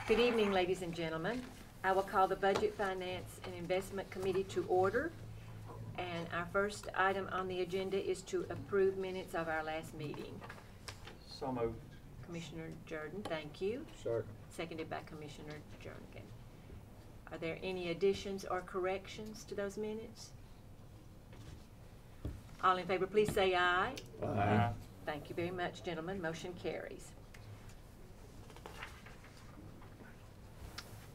Good evening, ladies and gentlemen. I will call the Budget, Finance, and Investment Committee to order. And our first item on the agenda is to approve minutes of our last meeting. So moved. Commissioner Jordan, thank you. Second. Seconded by Commissioner Jernigan. Are there any additions or corrections to those minutes? All in favor, please say aye. Aye. Thank you very much, gentlemen. Motion carries.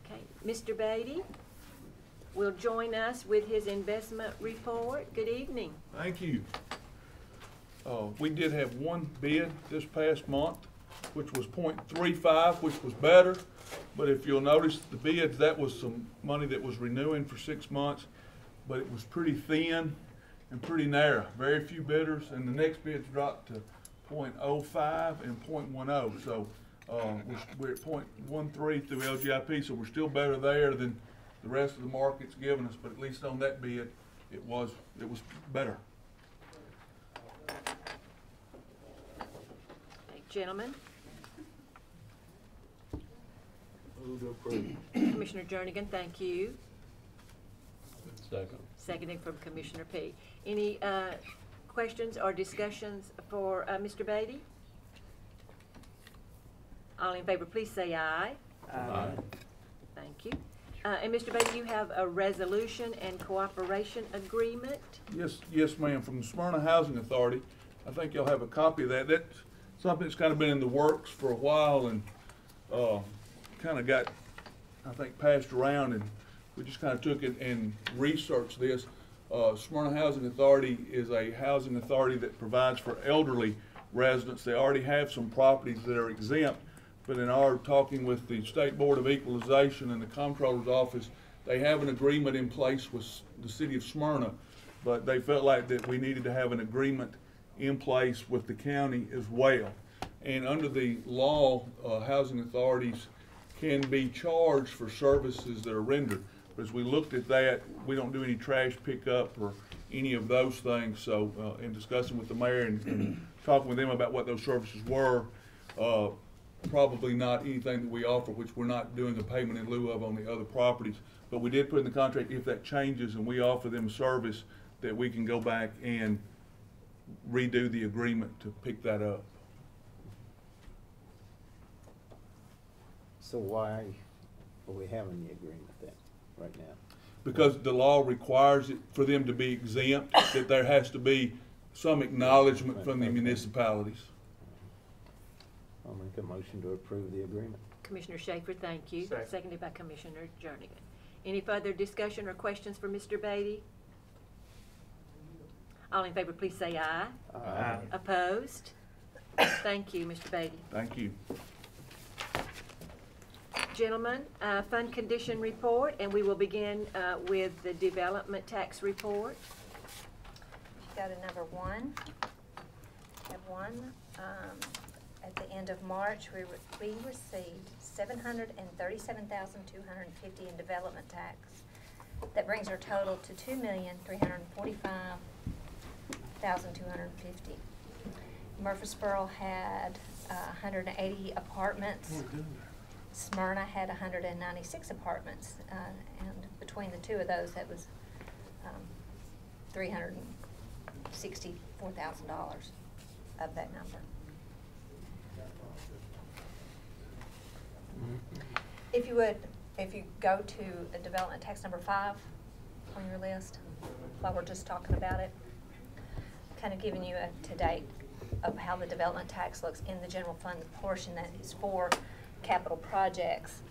Okay, Mr. Beatty will join us with his investment report. Good evening. Thank you. We did have one bid this past month, which was .35, which was better. But if you'll notice the bids, that was some money that was renewing for 6 months, but it was pretty thin and pretty narrow. Very few bidders, and the next bids dropped to .05 and .10. So we're at .13 through LGIP, so we're still better there than the rest of the market's given us. But at least on that bid, it was better. Okay, gentlemen. Move to approve. Commissioner Jernigan, thank you. Second. Seconding from Commissioner P. Any questions or discussions for Mr. Beatty? All in favor, please say aye. Aye. Thank you. And Mr. Beatty, you have a resolution and cooperation agreement. Yes, ma'am. From the Smyrna Housing Authority. I think y'all have a copy of that. That's something that's kind of been in the works for a while and kind of got, I think, passed around, and we just kind of took it and researched this. Smyrna Housing Authority is a housing authority that provides for elderly residents. They already have some properties that are exempt, but in our talking with the State Board of Equalization and the Comptroller's Office, they have an agreement in place with the city of Smyrna, but they felt like that we needed to have an agreement in place with the county as well. And under the law, housing authorities can be charged for services that are rendered. But as we looked at that, we don't do any trash pickup or any of those things. So in discussing with the mayor and talking with them about what those services were, probably not anything that we offer, which we're not doing a payment in lieu of on the other properties. But we did put in the contract, if that changes and we offer them a service, that we can go back and redo the agreement to pick that up. So why are we having the agreement then, right now? Because the law requires it for them to be exempt, that there has to be some acknowledgement from the municipalities. I'll make a motion to approve the agreement. Commissioner Schaefer, thank you. Second. Seconded by Commissioner Jernigan. Any further discussion or questions for Mr. Beatty? All in favor, please say aye. Aye. Opposed? Thank you, Mr. Beatty. Thank you. Gentlemen, fund condition report, and we will begin with the development tax report. Go to number one. Have one. At the end of March, we received $737,250 in development tax. That brings our total to $2,345,250. Murfreesboro had 180 apartments. Smyrna had 196 apartments, and between the two of those, that was $364,000 of that number. If you go to development tax number 5 on your list, while we're just talking about it, kind of giving you a to-date of how the development tax looks in the general fund portion that is for capital projects.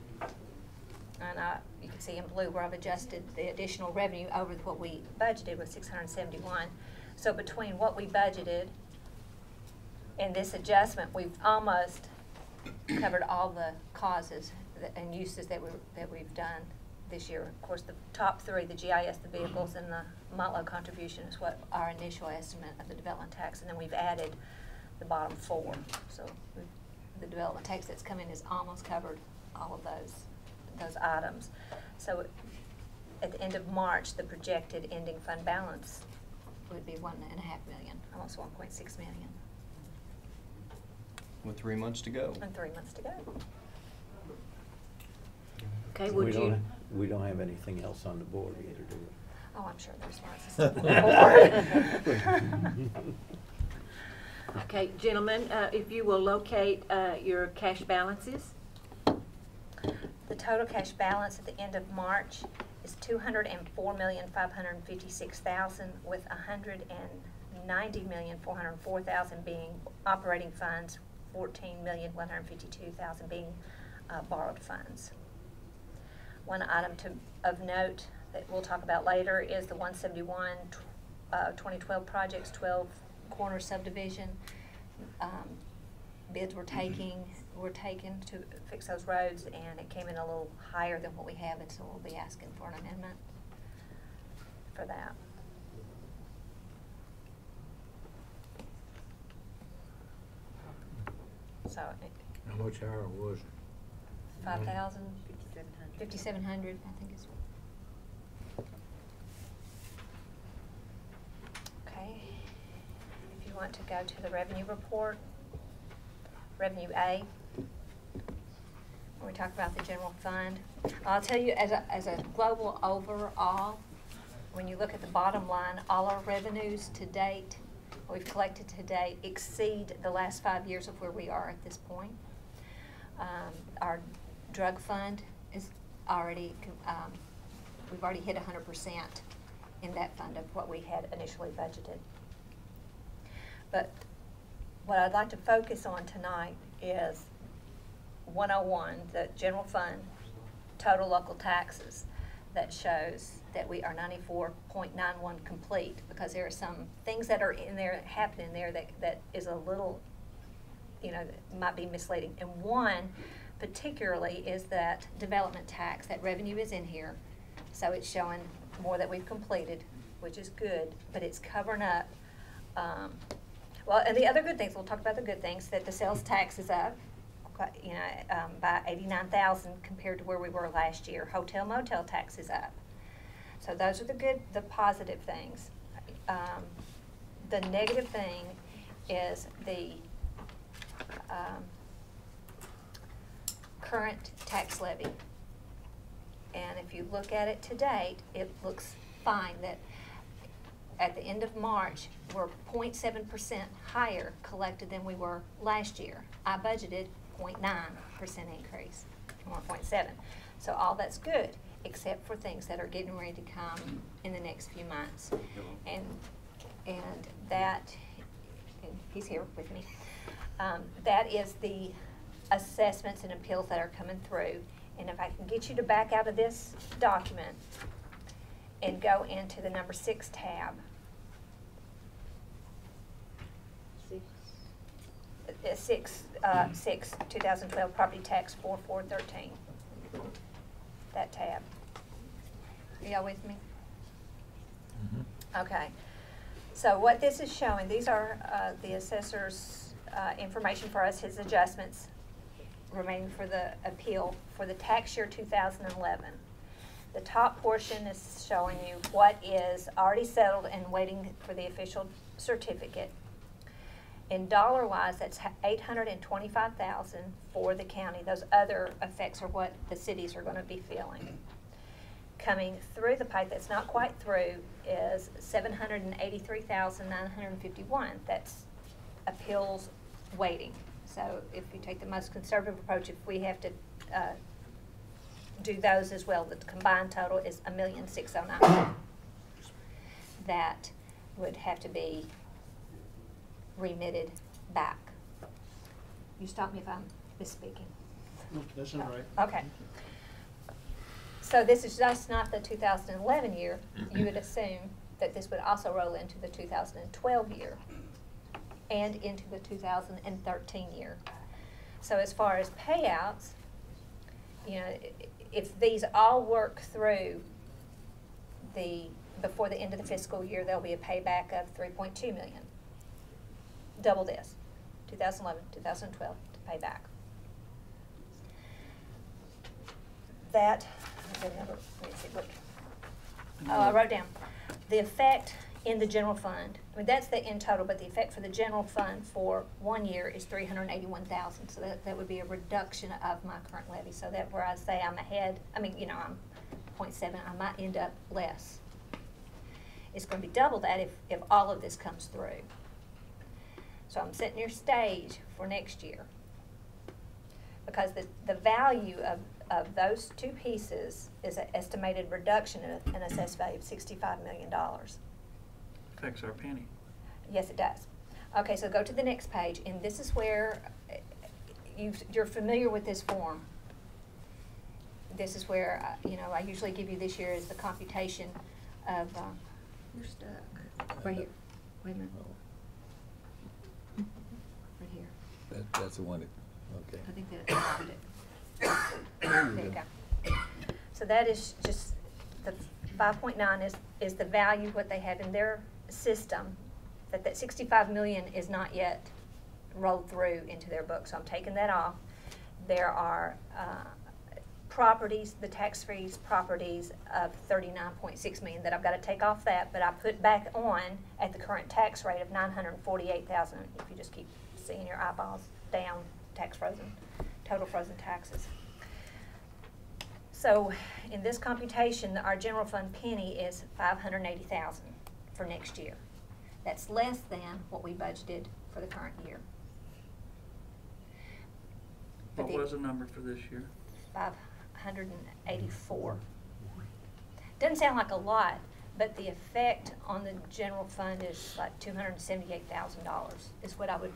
And you can see in blue where I've adjusted the additional revenue over what we budgeted was $671. So between what we budgeted and this adjustment, we've almost covered all the causes and uses that we've done this year. Of course, the top 3, the GIS, the vehicles, and the Motlow contribution is what our initial estimate of the development tax, and then we've added the bottom 4. So the development tax that's come in has almost covered all of those items. So at the end of March, the projected ending fund balance would be $1.5 million, almost $1.6 million. With 3 months to go. And 3 months to go. Okay, would you? We don't have anything else on the board either, do we? Oh, I'm sure there's lots of stuff. Okay, gentlemen, if you will locate your cash balances. The total cash balance at the end of March is $204,556,000, with $190,404,000 being operating funds, $14,152,000 being borrowed funds. One item of note that we'll talk about later is the 171 2012 projects, 12 corner subdivision. Bids were taken to fix those roads, and it came in a little higher than what we have, and so we'll be asking for an amendment for that. So, How much higher was it? 5,000, 5,700, I think is. Okay, if you want to go to the revenue report, Revenue A, when we talk about the general fund, I'll tell you as a global overall, when you look at the bottom line, all our revenues to date, what we've collected to date, exceed the last 5 years of where we are at this point. Our drug fund is already, we've already hit 100% in that fund of what we had initially budgeted. But what I'd like to focus on tonight is 101, the general fund, total local taxes, that shows that we are 94.91 complete, because there are some things that are in there, happening there that is a little, that might be misleading. And one particularly is that development tax. That revenue is in here, so it's showing more that we've completed, which is good, but it's covering up. Well, and the other good things, we'll talk about the good things, that the sales tax is up, by 89,000 compared to where we were last year. Hotel motel tax is up. So those are the positive things. The negative thing is the current tax levy. And if you look at it to date, it looks fine that at the end of March, we're 0.7% higher collected than we were last year. I budgeted 0.9% increase, 1.7. So all that's good, except for things that are getting ready to come in the next few months. And that, and he's here with me, that is the assessments and appeals that are coming through. And if I can get you to back out of this document and go into the number 6 tab. 6, 2012 property tax 4413. That tab. Are y'all with me? Okay. So what this is showing, these are the assessor's information for us, his adjustments remaining for the appeal for the tax year 2011. The top portion is showing you what is already settled and waiting for the official certificate. In dollar-wise, that's $825,000 for the county. Those other effects are what the cities are going to be feeling. Coming through the pipe that's not quite through is $783,951. That's appeals waiting. So if you take the most conservative approach, if we have to do those as well, the combined total is $1,609,000. That would have to be remitted back. You stop me if I'm misspeaking. No, that's all right. Okay. So this is just not the 2011 year. You would assume that this would also roll into the 2012 year and into the 2013 year. So as far as payouts, if these all work through before the end of the fiscal year, there'll be a payback of $3.2 million. Double this, 2011, 2012 to pay back. That, let me see, I wrote down. The effect in the general fund. I mean, that's the in total, but the effect for the general fund for 1 year is $381,000. So that would be a reduction of my current levy. So that where I say I'm ahead, I mean, you know, I'm 0.7, I might end up less. It's going to be double that if all of this comes through. So I'm setting your stage for next year. Because the value of those two pieces is an estimated reduction in an assessed value of $65 million. Affects our penny. Yes, it does. Okay, so go to the next page, and this is where you're familiar with this form. This is where, you know, I usually give you this year is the computation of, you're stuck, right here, wait a minute. Right here. That's the one that, okay. I think that I copied it. There you go. So that is just, the 5.9 is the value, what they have in their system, that 65 million is not yet rolled through into their book. So I'm taking that off. There are properties, the tax-free properties of 39.6 million that I've got to take off that, but I put back on at the current tax rate of 948,000. If you just keep seeing your eyeballs down, tax frozen, total frozen taxes. So in this computation, our general fund penny is 580,000 for next year. That's less than what we budgeted for the current year. What was the number for this year? 584. Doesn't sound like a lot, but the effect on the general fund is like $278,000 is what I would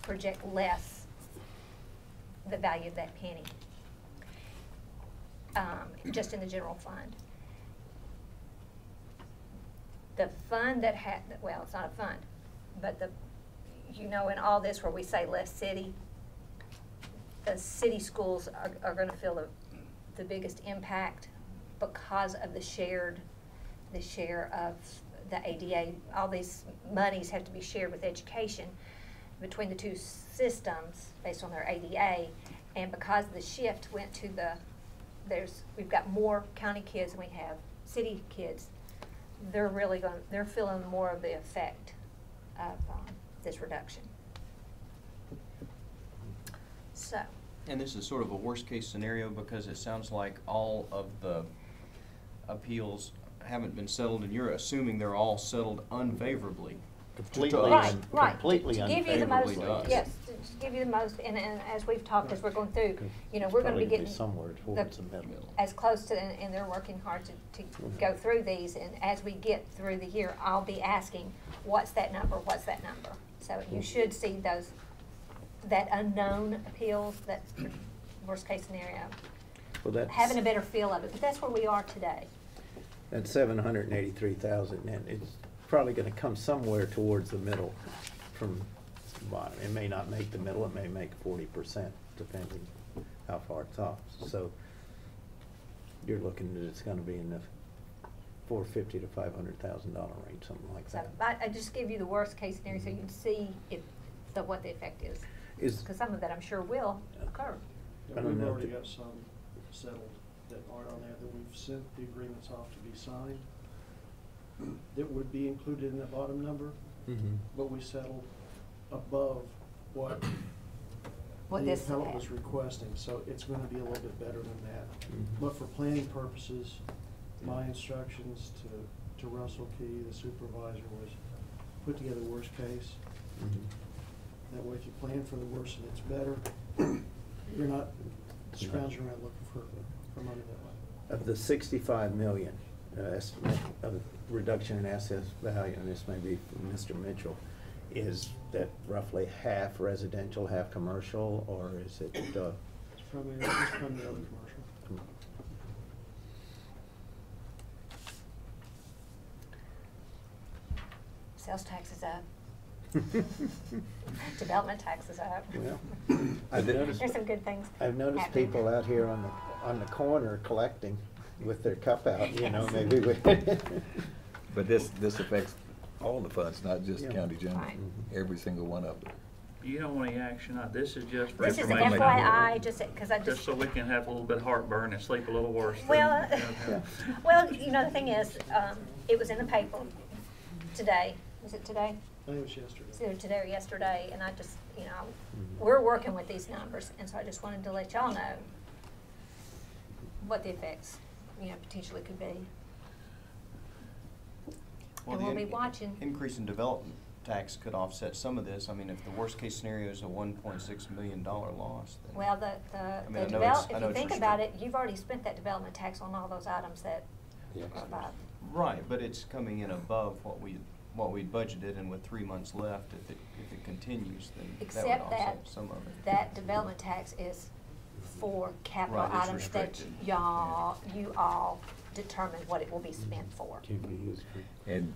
project less the value of that penny, just in the general fund. The fund that had, well, it's not a fund, but you know, in all this where we say less city, the city schools are going to feel the biggest impact because of the share of the ADA. All these monies have to be shared with education between the two systems based on their ADA, and because the shift went to we've got more county kids than we have city kids. They're feeling more of the effect of this reduction. So. And this is sort of a worst-case scenario because it sounds like all of the appeals haven't been settled, and you're assuming they're all settled unfavorably. Completely, Right. completely To give you the most, unfavorably to us. yes, to give you the most, and as we've talked, as we're going through, you know, we're going to be getting somewhere towards the middle. as close to, and they're working hard to go through these, and as we get through the year, I'll be asking, what's that number, what's that number? So you should see that unknown appeals, that's worst case scenario, Well, that's, having a better feel of it, but that's where we are today. that's 783,000, and it's probably gonna come somewhere towards the middle from the bottom. It may not make the middle, it may make 40%, depending how far it's off. So you're looking at it's gonna be in the $450,000 to $500,000 range, something like So that. I just give you the worst case scenario so you can see what the effect is. Because some of that I'm sure will occur. I don't We've know already if- got some settled that aren't on there that we've sent the agreements off to be signed. That would be included in the bottom number, Mhm. but we settled above what What the this appellant had. was requesting, so it's gonna be a little bit better than that. Mhm. But for planning purposes, my instructions to Russell Key, the supervisor, was put together worst case. Mhm. That way, if you plan for the worst and it's better, you're not scrounging around looking for money that way. Of the 65 million estimate of reduction in asset value, and this may be from Mr. Mitchell, is that roughly half residential, half commercial, or is it? It's primarily commercial. Sales tax is up. Development tax is up. Well, I've noticed, There's some good things I've noticed happening. people out here on the corner collecting with their cup out, you know, Yes. maybe we. But this affects all the funds, not just Yeah. county general, Right. every single one of them. You don't want any action on, this is just for This is information. FYI, just because I Just just, so we can have a little bit of heartburn and sleep a little worse. than, well, you know, Yeah. well, you know, the thing is, it was in the paper, today. Was it today? I think it was yesterday. It's either today or yesterday, and I just, we're working with these numbers, and so I just wanted to let y'all know what the effects, potentially could be. Well, And the we'll be watching. Increase in development tax could offset some of this. I mean, if the worst case scenario is a $1.6 million loss, then. Well, I mean, I know it's- I if know you it's think about it, restricted. you've already spent that development tax on all those items that are about. Right, but it's coming in above what we budgeted, and with 3 months left, if it continues, then that would Except that, offset some of it. that development tax is for capital Right, it's items that restricted. you all determine what it will be spent for. Can be used for. And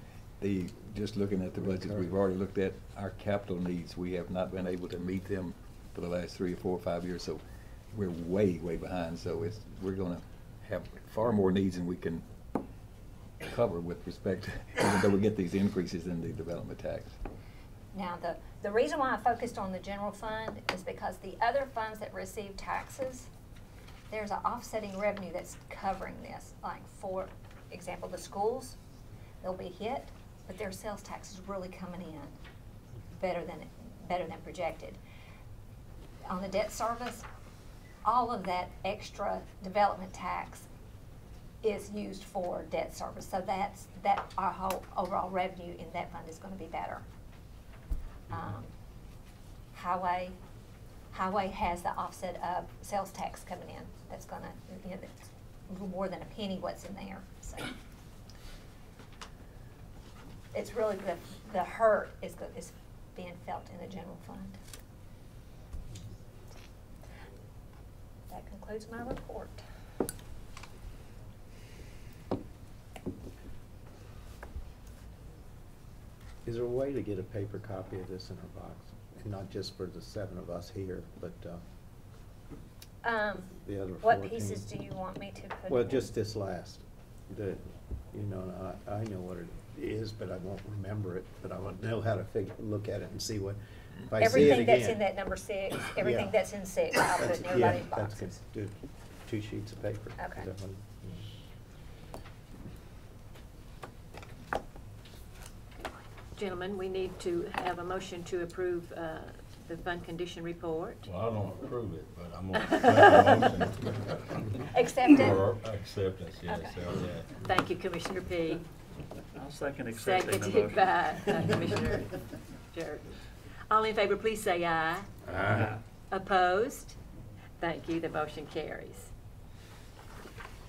just looking at the budgets we've already looked at, our capital needs, we have not been able to meet them for the last 3 or 4 or 5 years, so we're way, way behind. So we're gonna have far more needs than we can cover with respect, even though we get these increases in the development tax. Now, the reason why I focused on the general fund is because the other funds that receive taxes, there's an offsetting revenue that's covering this. Like, for example, the schools, they'll be hit, but their sales tax is really coming in better than projected. On the debt service, all of that extra development tax is used for debt service. So our whole overall revenue in that fund is gonna be better. Highway has the offset of sales tax coming in. That's gonna, that's a little more than a penny what's in there, so. It's really the hurt is being felt in the general fund. That concludes my report. Is there a way to get a paper copy of this in our box? And not just for the 7 of us here, but the other 14? What pieces do you want me to put Well, in? just this last. I know what it is, but I won't remember it. But I want to know how to look at it and see what, if I see it Everything that's again. in that number 6, everything Yeah. that's in 6, I'll put in That's- everybody's yeah, that's good. boxes. Do 2 sheets of paper. Is Okay. that what- Gentlemen, we need to have a motion to approve the fund condition report. Well, I don't approve it, but I'm gonna make a motion. Accept it? For acceptance, yes, Okay. of that. Thank you, Commissioner P. I'll second accepting the Seconded motion. by Commissioner Jordan. All in favor, please say aye. Aye. Opposed? Thank you, the motion carries.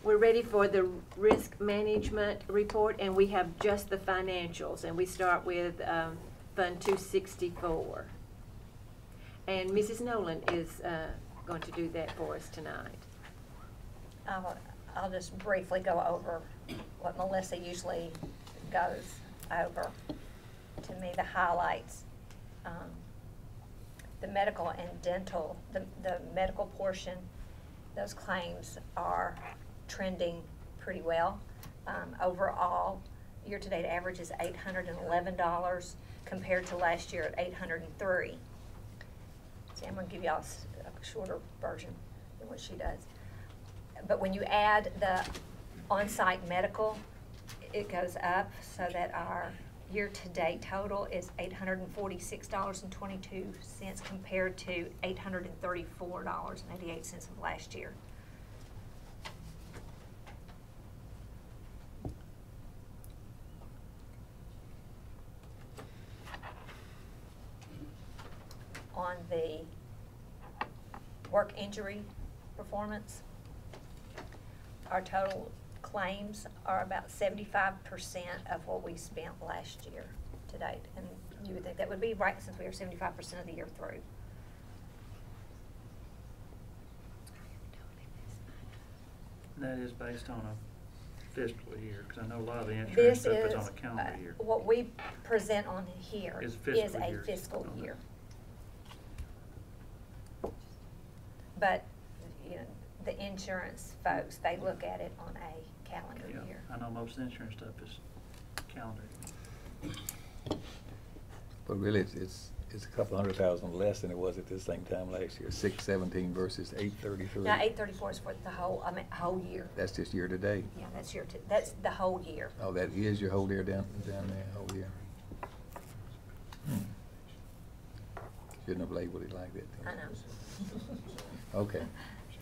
We're ready for the risk management report, and we have just the financials, and we start with Fund 264. And Mrs. Nolan is going to do that for us tonight. I'll just briefly go over what Melissa usually goes over. To me, the highlights. The medical and dental, the medical portion, those claims are trending pretty well. Overall, year-to-date average is $811 compared to last year at $803. See, I'm gonna give y'all a shorter version than what she does. But when you add the on-site medical, it goes up so that our year-to-date total is $846.22 compared to $834.88 of last year. On the work injury performance, our total claims are about 75% of what we spent last year to date. And you would think that would be right since we are 75% of the year through. That is based on a fiscal year, because I know a lot of the insurance This stuff is, is on a calendar year. what we present on here Is is fiscal a years. fiscal Okay. year. But, the insurance folks, they look at it on a calendar Yeah, year. I know most insurance stuff is calendar. But really, it's it's a couple $100,000 less than it was at this same time last year, 617 versus 833. Now, 834 is for the whole, whole year. That's just year to date. Yeah, that's the whole year. Oh, that is your whole year down there, whole year. Shouldn't have labeled it like that. I know. Okay.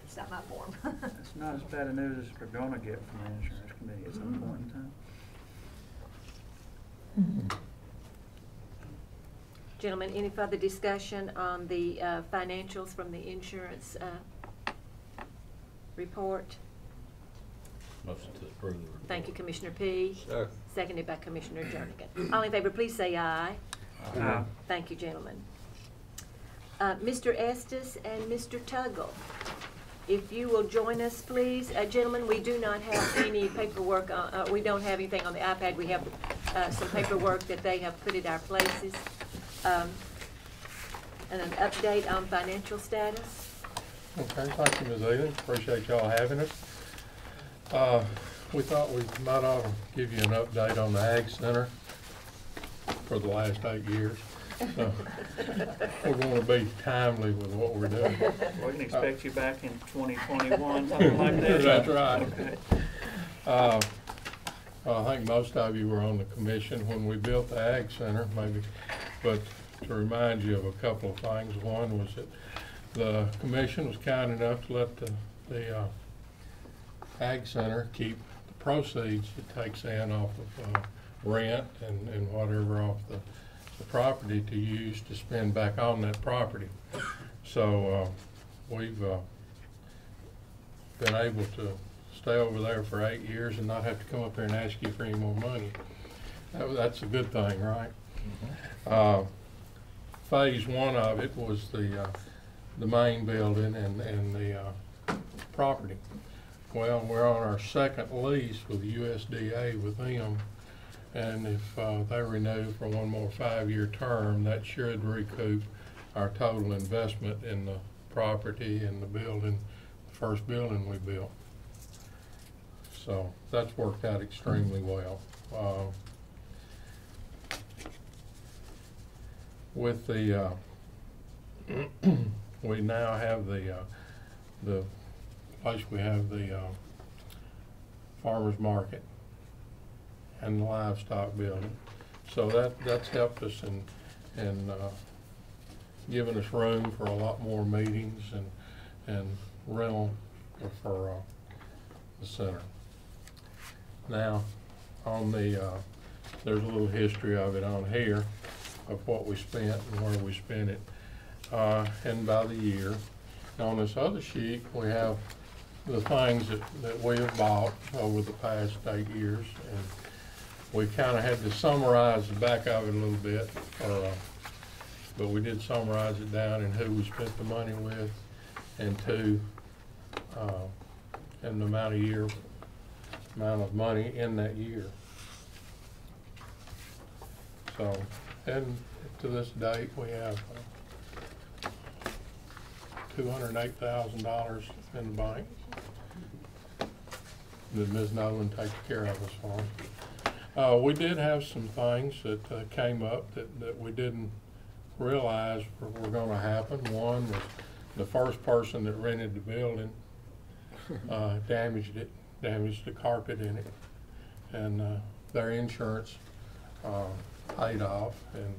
It's not my form. It's not as bad a news as we're gonna get from the insurance committee at some point in time. Gentlemen, any further discussion on the financials from the insurance report? Motion to approve the report. Thank you, Commissioner P. Sir. Seconded by Commissioner Jernigan. All in favor, please say aye. Aye. Thank you, gentlemen. Mr. Estes and Mr. Tuggle, if you will join us, please. Gentlemen, we do not have any paperwork, we don't have anything on the iPad. We have some paperwork that they have put at our places. And an update on financial status. Okay, thank you, Ms. Ely. Appreciate y'all having us. We thought we might ought to give you an update on the Ag Center for the last 8 years. So we're going to be timely with what we're doing. We can expect you back in 2021, something like that. That's right. Okay. I think most of you were on the commission when we built the Ag Center, maybe, but to remind you of a couple of things. One was that the commission was kind enough to let the Ag Center keep the proceeds it takes in off of rent and whatever off the property to use to spend back on that property. So we've been able to stay over there for 8 years and not have to come up here and ask you for any more money. That's a good thing, right? Mm-hmm. Phase 1 of it was the main building and the property. Well, we're on our second lease with USDA with them, and if they renew for one more 5-year term, that should recoup our total investment in the property and the building, the first building we built. So that's worked out extremely well. With the we now have the place, we have the farmers market and the livestock building. So that's helped us in giving us room for a lot more meetings and rental for the center. Now, on the there's a little history of it on here of what we spent and where we spent it, and by the year. On this other sheet, we have the things that we have bought over the past 8 years, and we kind of had to summarize the back of it a little bit, but we did summarize it down in who we spent the money with, and and the amount of money in that year. So, and to this date, we have $208,000 in the bank that Ms. Nolan takes care of us for. We did have some things that came up that we didn't realize were going to happen. One was the first person that rented the building damaged the carpet in it, and their insurance paid off, and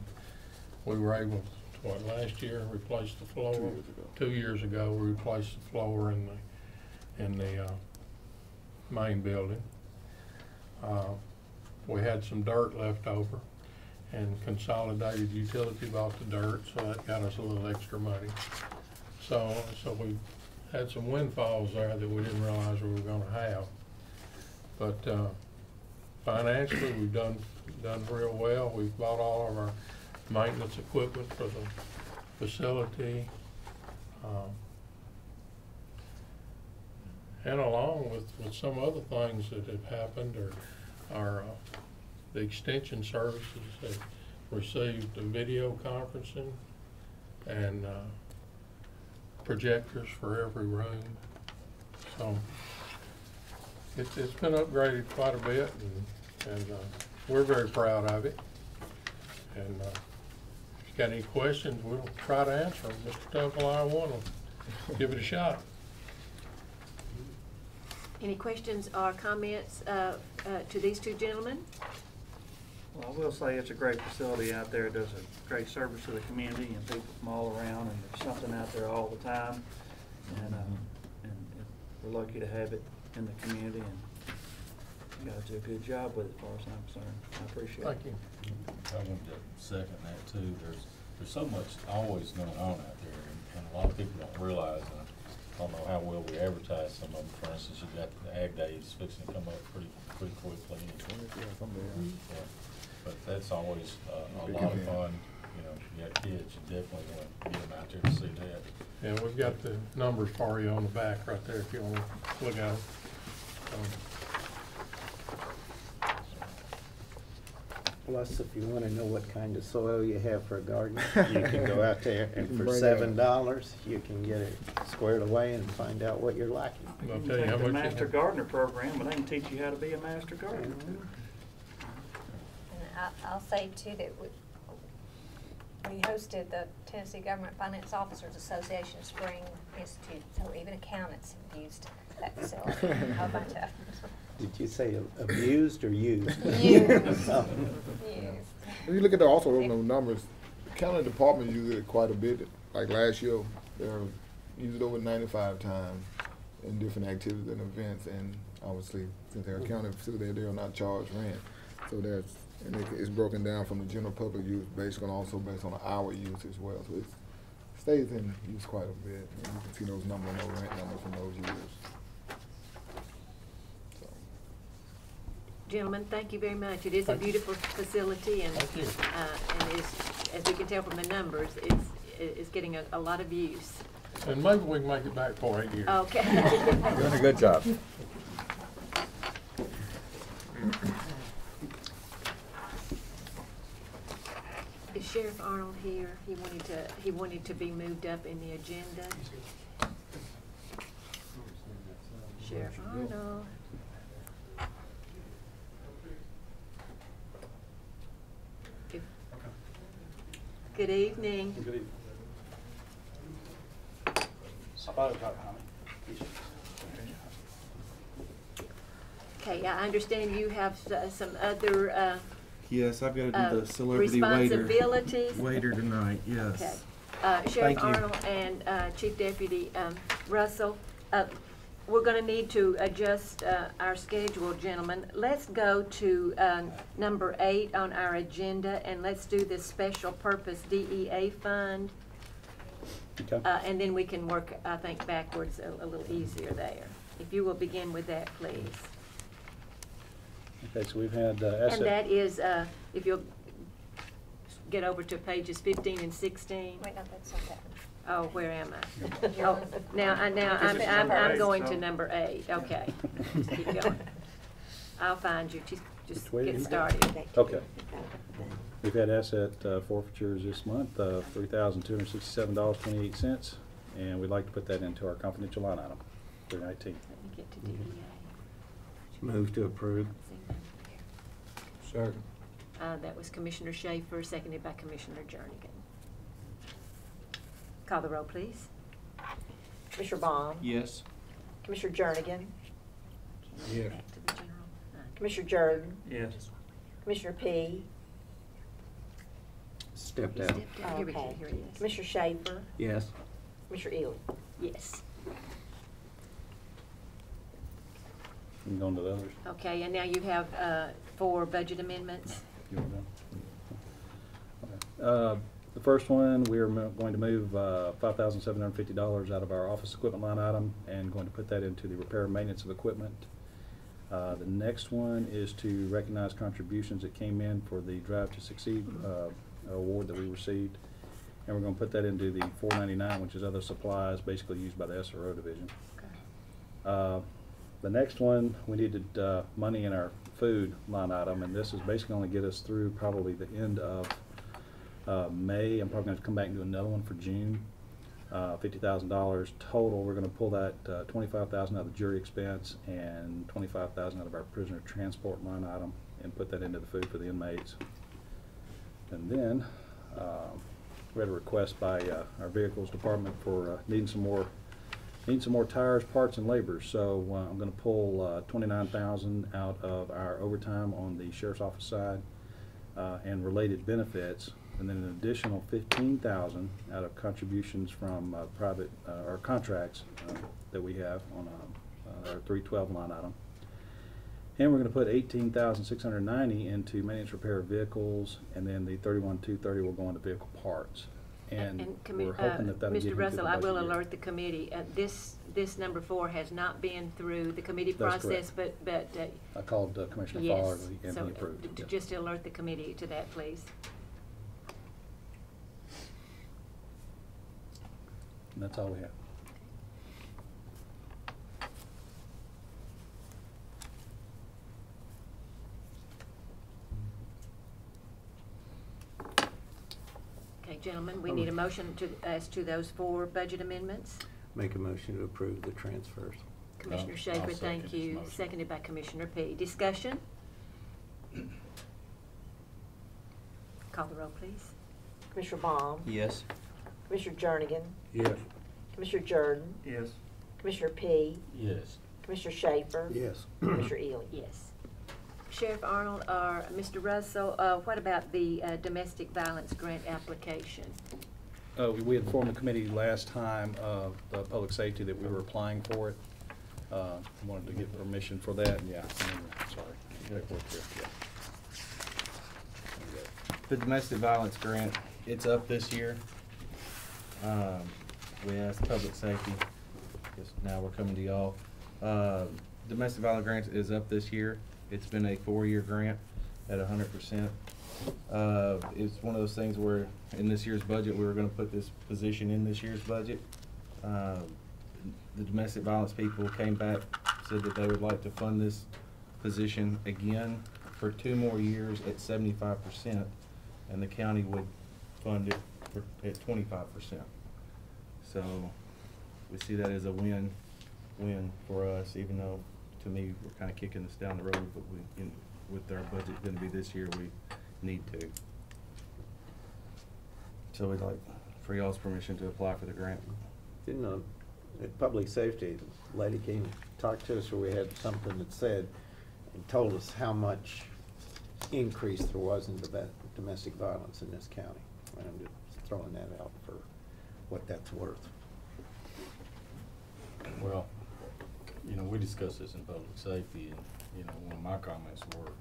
we were able to, last year, replace the floor. 2 years ago, we replaced the floor in the main building. We had some dirt left over, and Consolidated Utility bought the dirt, so that got us a little extra money. So we had some windfalls there that we didn't realize we were going to have. But financially, we've done real well. We've bought all of our maintenance equipment for the facility, and along with some other things that have happened, or the extension services have received a video conferencing and projectors for every room. So it's been upgraded quite a bit, and we're very proud of it. And if you got any questions, we'll try to answer them. Mr. Tunkel, I want to give it a shot. Any questions or comments to these two gentlemen? Well, I will say it's a great facility out there. It does a great service to the community and people from all around, and there's something out there all the time. And we're lucky to have it in the community, and you guys do a good job with it as far as I'm concerned. I appreciate it. Thank you. I want to second that too. There's so much always going on out there, and a lot of people don't realize, and I don't know how well we advertise some of them. For instance, you got the Ag Days fixing to come up pretty quickly. Yeah. But that's always a lot of fun. You know, if you got kids, you definitely want to get them out there to see that. Yeah, we've got the numbers for you on the back right there if you want to look at them. Plus, if you wanna know what kind of soil you have for a garden, you can go out there and for Bring it $7, you can get it squared away and find out what you're lacking. I'll You tell you can how take the much. Master Gardener program, and they can teach you how to be a master gardener too. And I'll say too that we hosted the Tennessee Government Finance Officers Association Spring Institute, so even accountants have used that facility. A whole bunch of Did you say abused or used? Used. Oh. When you look at the also on those numbers, the county department uses it quite a bit. Like last year, they used it over 95 times in different activities and events. And obviously, since they're a county facility, they are not charged rent. So it's broken down from the general public use, based on our use as well. So it stays in use quite a bit. And you can see those numbers, no rent numbers from those years. Gentlemen, thank you very much. It is a beautiful facility, and Thank you. and as we can tell from the numbers, it's getting a lot of use. And maybe we can make it back for 8 years. Okay. Doing a good job. Is Sheriff Arnold here? He wanted to be moved up in the agenda. Sheriff Arnold. Good evening. Good evening. I thought it was right behind me. Okay, I understand you have some other Yes, I've got to do the celebrity responsibilities. waiter tonight, Okay. yes. Sheriff Thank you. Arnold and Chief Deputy Russell, we're going to need to adjust our schedule, gentlemen. Let's go to number 8 on our agenda, and let's do this special purpose DEA fund. Okay. And then we can work, I think, backwards a little easier there. If you will begin with that, please. Okay, so we've had And that is, if you'll get over to pages 15 and 16. Wait, no, that's not that one. Oh, where am I? You're Oh, on the- now I'm number I'm 8, going so- to number 8. Okay, just keep going. I'll find you. Just Which way get you started. Okay. We've had asset forfeitures this month of $3,267.28, and we'd like to put that into our confidential line item, 319. Let me get to DEA. Move to approve. Second. That was Commissioner Schaefer, seconded by Commissioner Jernigan. Call the roll, please. Commissioner Baum? Yes. Commissioner Jernigan? Yes. Back to the general. Commissioner Jordan? Yes. Commissioner P? Stepped He out. stepped out. Here we go. Okay. Here he is. Commissioner Schaefer? Yes. Commissioner Ely? Yes. And going to the others. Okay, and now you have 4 budget amendments. You want to go? The first one, we are going to move $5,750 out of our office equipment line item and going to put that into the repair and maintenance of equipment. The next one is to recognize contributions that came in for the Drive to Succeed award that we received. And we're going to put that into the 499, which is other supplies basically used by the SRO division. The next one, we needed money in our food line item, and this is basically going to get us through probably the end of May. I'm probably going to come back and do another one for June. $50,000 total. We're going to pull that $25,000 out of the jury expense and $25,000 out of our prisoner transport line item and put that into the food for the inmates. And then we had a request by our vehicles department for needing some more tires, parts, and labor. So I'm going to pull $29,000 out of our overtime on the sheriff's office side and related benefits, and then an additional $15,000 out of contributions from private or contracts that we have on our 312 line item. And we're going to put $18,690 into maintenance, repair of vehicles, and then the $31,230 will go into vehicle parts. And we're hoping that that'll get Mr. into Russell, the I will budget year. alert the committee. This number 4 has not been through the committee That's process, correct. but I called Commissioner yes. Farley and So he approved. to Yeah. just alert the committee to that, please. And that's all we have. Okay, gentlemen, we need a motion as to those 4 budget amendments. Make a motion to approve the transfers. Commissioner I'll Schaefer, second thank his you. motion. Seconded by Commissioner P. Discussion? Call the roll, please. Commissioner Baum, Yes. Commissioner Jernigan, Yes. Commissioner Jordan, Yes. Commissioner P, Yes. Commissioner Schaefer, Yes. Commissioner Ely. Yes. Sheriff Arnold or Mr. Russell, what about the domestic violence grant application? We informed the committee last time of public safety that we were applying for it. Wanted to get permission for that, and yeah, sorry. Paperwork here, yeah. The domestic violence grant, it's up this year. We asked public safety, guess now we're coming to y'all. Domestic violence grant is up this year. It's been a 4-year grant at 100%. It's one of those things where in this year's budget, we were gonna put this position in this year's budget. The domestic violence people came back, said that they would like to fund this position again for 2 more years at 75%, and the county would fund it at 25%. So we see that as a win for us, even though to me we're kind of kicking this down the road, but with our budget going to be this year, we need to. So we'd like for y'all's permission to apply for the grant. Didn't at public safety, the lady came, talked to us, where we had something that said, and told us how much increase there was in domestic violence in this county. And I'm just throwing that out for what that's worth. Well, we discussed this in public safety, and, one of my comments were,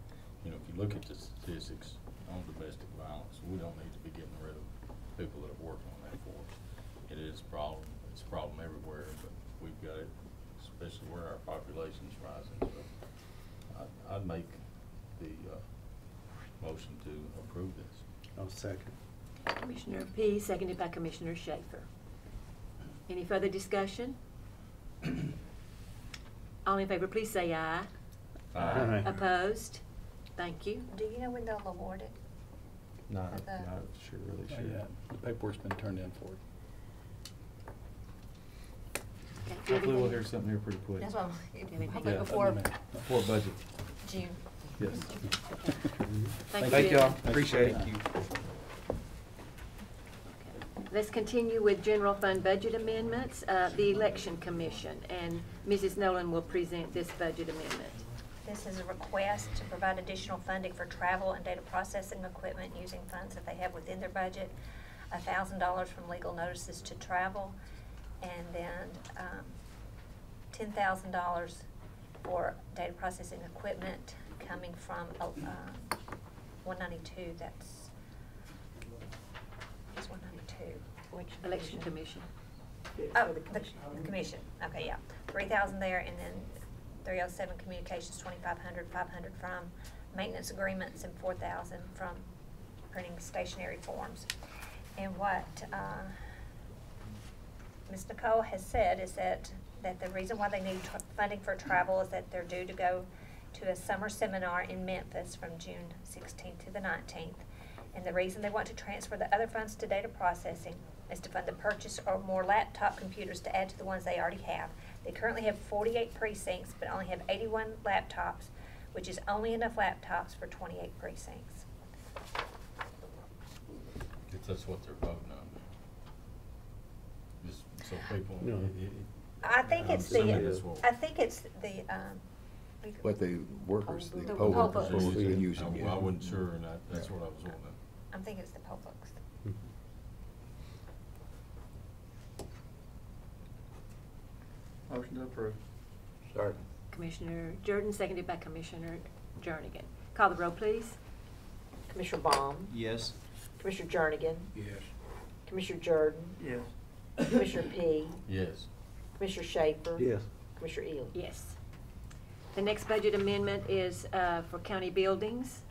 if you look at the statistics on domestic violence, we don't need to be getting rid of people that are working on that for us. It is a problem. It's a problem everywhere, but we've got it, especially where our population's rising. So I'd make the motion to approve this. I'll second. Commissioner P, seconded by Commissioner Schaefer. Any further discussion? All in favor, please say aye. Aye. Opposed? Thank you. Do you know when they'll award it? Not Okay. sure, really sure. Yeah, the paperwork's been turned in for it. Okay, do you have Hopefully we'll anything? hear something here pretty quick. That's what anything? hopefully Yeah, before Before budget, June. yes. Thank you. y'all, appreciate it. Thank you. Let's continue with general fund budget amendments. The Election Commission, and Mrs. Nolan will present this budget amendment. This is a request to provide additional funding for travel and data processing equipment using funds that they have within their budget. $1,000 from legal notices to travel, and then $10,000 for data processing equipment coming from 192. That's 192. Which Election Commission? Oh, the commission. Okay, yeah. 3,000 there, and then 307 communications, 2,500, 500 from maintenance agreements, and 4,000 from printing stationery forms. And what Ms. Nicole has said is that the reason why they need funding for travel is that they're due to go to a summer seminar in Memphis from June 16th to the 19th. And the reason they want to transfer the other funds to data processing is to fund the purchase of more laptop computers to add to the ones they already have. They currently have 48 precincts, but only have 81 laptops, which is only enough laptops for 28 precincts. If that's what they're voting on, so people. No. I think I'm it's assuming that's the, what- I think it's the, What the workers, the The poll poll workers books. are using, I yeah. wasn't sure, and that's Yeah. what I was wanting. I'm thinking it's the poll books. Motion to approve. Start. Commissioner Jordan, seconded by Commissioner Jernigan. Call the roll, please. Commissioner Baum, Yes. Commissioner Jernigan, Yes. Commissioner Jordan, Yes. Commissioner P, Yes. Commissioner Schaefer. Yes. Commissioner Ely. Yes. The next budget amendment is for county buildings.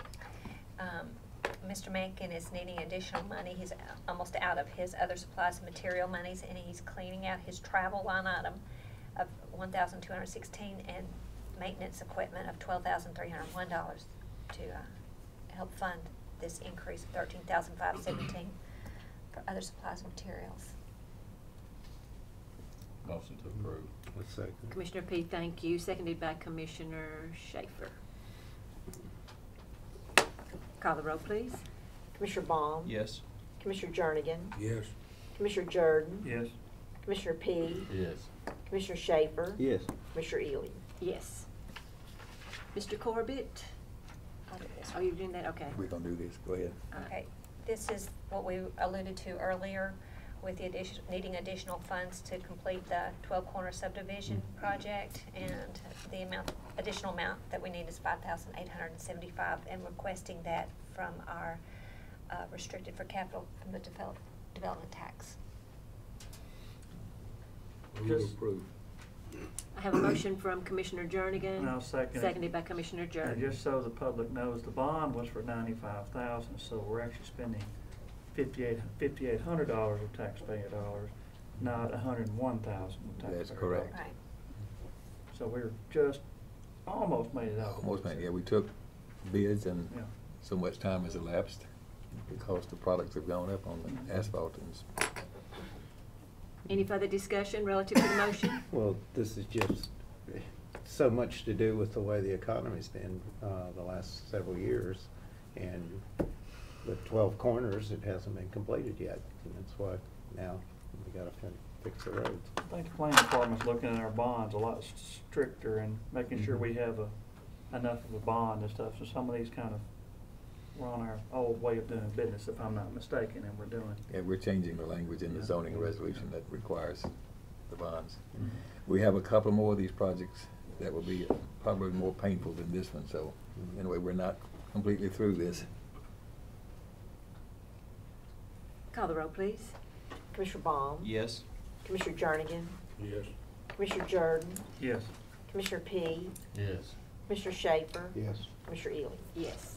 Mr. Mankin is needing additional money. He's almost out of his other supplies and material monies, and he's cleaning out his travel line item of $1,216 and maintenance equipment of $12,301 to help fund this increase of $13,517 for other supplies and materials. Motion to approve. Let's second. Commissioner P, thank you, seconded by Commissioner Schaefer. Call the roll, please. Commissioner Baum. Yes. Commissioner Jernigan, Yes. Commissioner Jordan, Yes. Commissioner P, Yes. Commissioner Schaefer. Yes. Commissioner Ely. Yes. Mr. Corbett? I'll do this Are one. you doing that? Okay. We're gonna do this, go ahead. Okay, this is what we alluded to earlier with the addition, needing additional funds to complete the 12 Corner subdivision project, and the additional amount that we need is $5,875, and requesting that from our restricted for capital from the development tax. Move to Just- approve. I have a motion from Commissioner Jernigan. And I'll second it. Seconded by Commissioner And Jordan. just so the public knows, the bond was for $95,000, so we're actually spending $5,800 of taxpayer dollars, not $101,000 of taxpayer dollars. That's correct. Right. So we're just almost made it out. Almost, yeah, we took bids and Yeah. so much time has elapsed because the products have gone up on the asphalt and Any further discussion relative to the motion? Well, this is just so much to do with the way the economy's been the last several years. And with 12 corners, it hasn't been completed yet. And that's why now we gotta fix the roads. I think the planning department's looking at our bonds a lot stricter and making sure we have enough of a bond and stuff. So some of these kind of, we're on our old way of doing business, if I'm not mistaken, and we're doing. yeah, we're changing the language in the Yeah. zoning resolution that requires the bonds. We have a couple more of these projects that will be probably more painful than this one, so anyway, we're not completely through this. Call the roll, please. Commissioner Baum. Yes. Commissioner Jernigan, Yes. Commissioner Jordan, Yes. Commissioner P, Yes. Commissioner Schaefer. Yes. Commissioner Ely. Yes.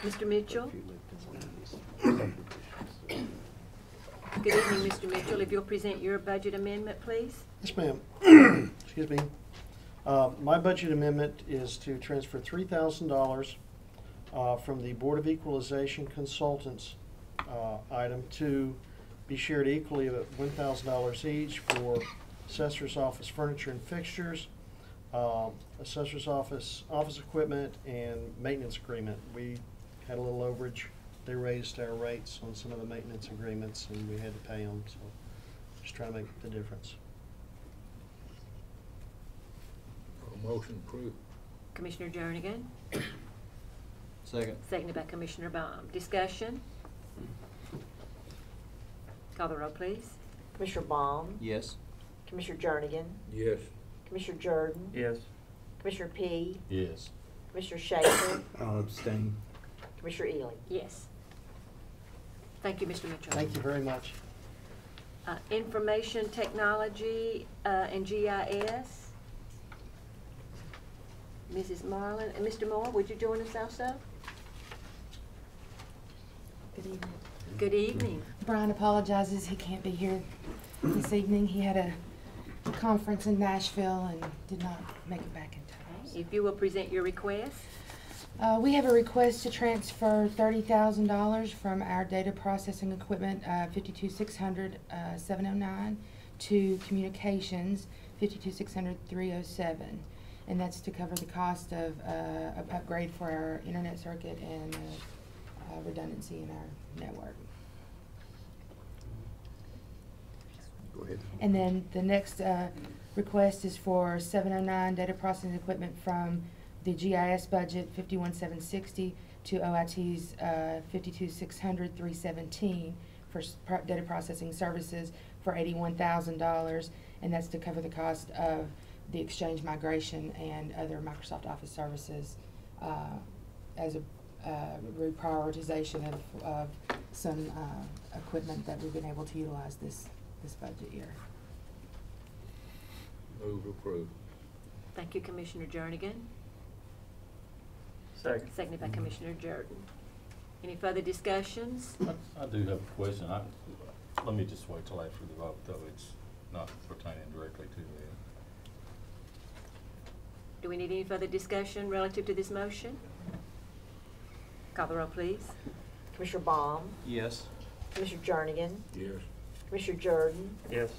Mr. Mitchell? Good evening, Mr. Mitchell. If you'll present your budget amendment, please. Yes, ma'am. Excuse me. My budget amendment is to transfer $3,000 from the Board of Equalization Consultants item to be shared equally at $1,000 each for Assessor's Office furniture and fixtures, Assessor's Office equipment, and maintenance agreement. We had a little overage. They raised our rates on some of the maintenance agreements, and we had to pay them, so just trying to make the difference. Motion approved. Commissioner Jernigan, Second. seconded by Commissioner Baum. Discussion? Call the roll, please. Commissioner Baum, Yes. Commissioner Jernigan, Yes. Commissioner Jordan, Yes. Commissioner P, Yes. Commissioner Schaefer, I'll abstain. Commissioner Ely. Yes. Thank you, Mr. Mitchell. Thank you very much. Information technology and GIS. Mrs. Marlin, and Mr. Moore, would you join us also? Good evening. Good evening. Brian apologizes he can't be here this evening. He had a conference in Nashville and did not make it back in time. If you will present your request. We have a request to transfer $30,000 from our data processing equipment, 52600 709, to communications, 52600 307. And that's to cover the cost of an upgrade for our internet circuit and redundancy in our network. Go ahead. And then the next request is for 709 data processing equipment from the GIS budget 51,760 to OIT's 52,600 317 for data processing services for $81,000, and that's to cover the cost of the Exchange migration and other Microsoft Office services as a reprioritization of some equipment that we've been able to utilize this budget year. Move approved. Thank you, Commissioner Jernigan. Second. Seconded by Commissioner Jordan. Any further discussions? I do have a question. Let me just wait till after the vote, though it's not pertaining directly to that. Do we need any further discussion relative to this motion? Call the roll, please. Commissioner Baum, Yes. Commissioner Jernigan, Yes. Commissioner Jordan, Yes.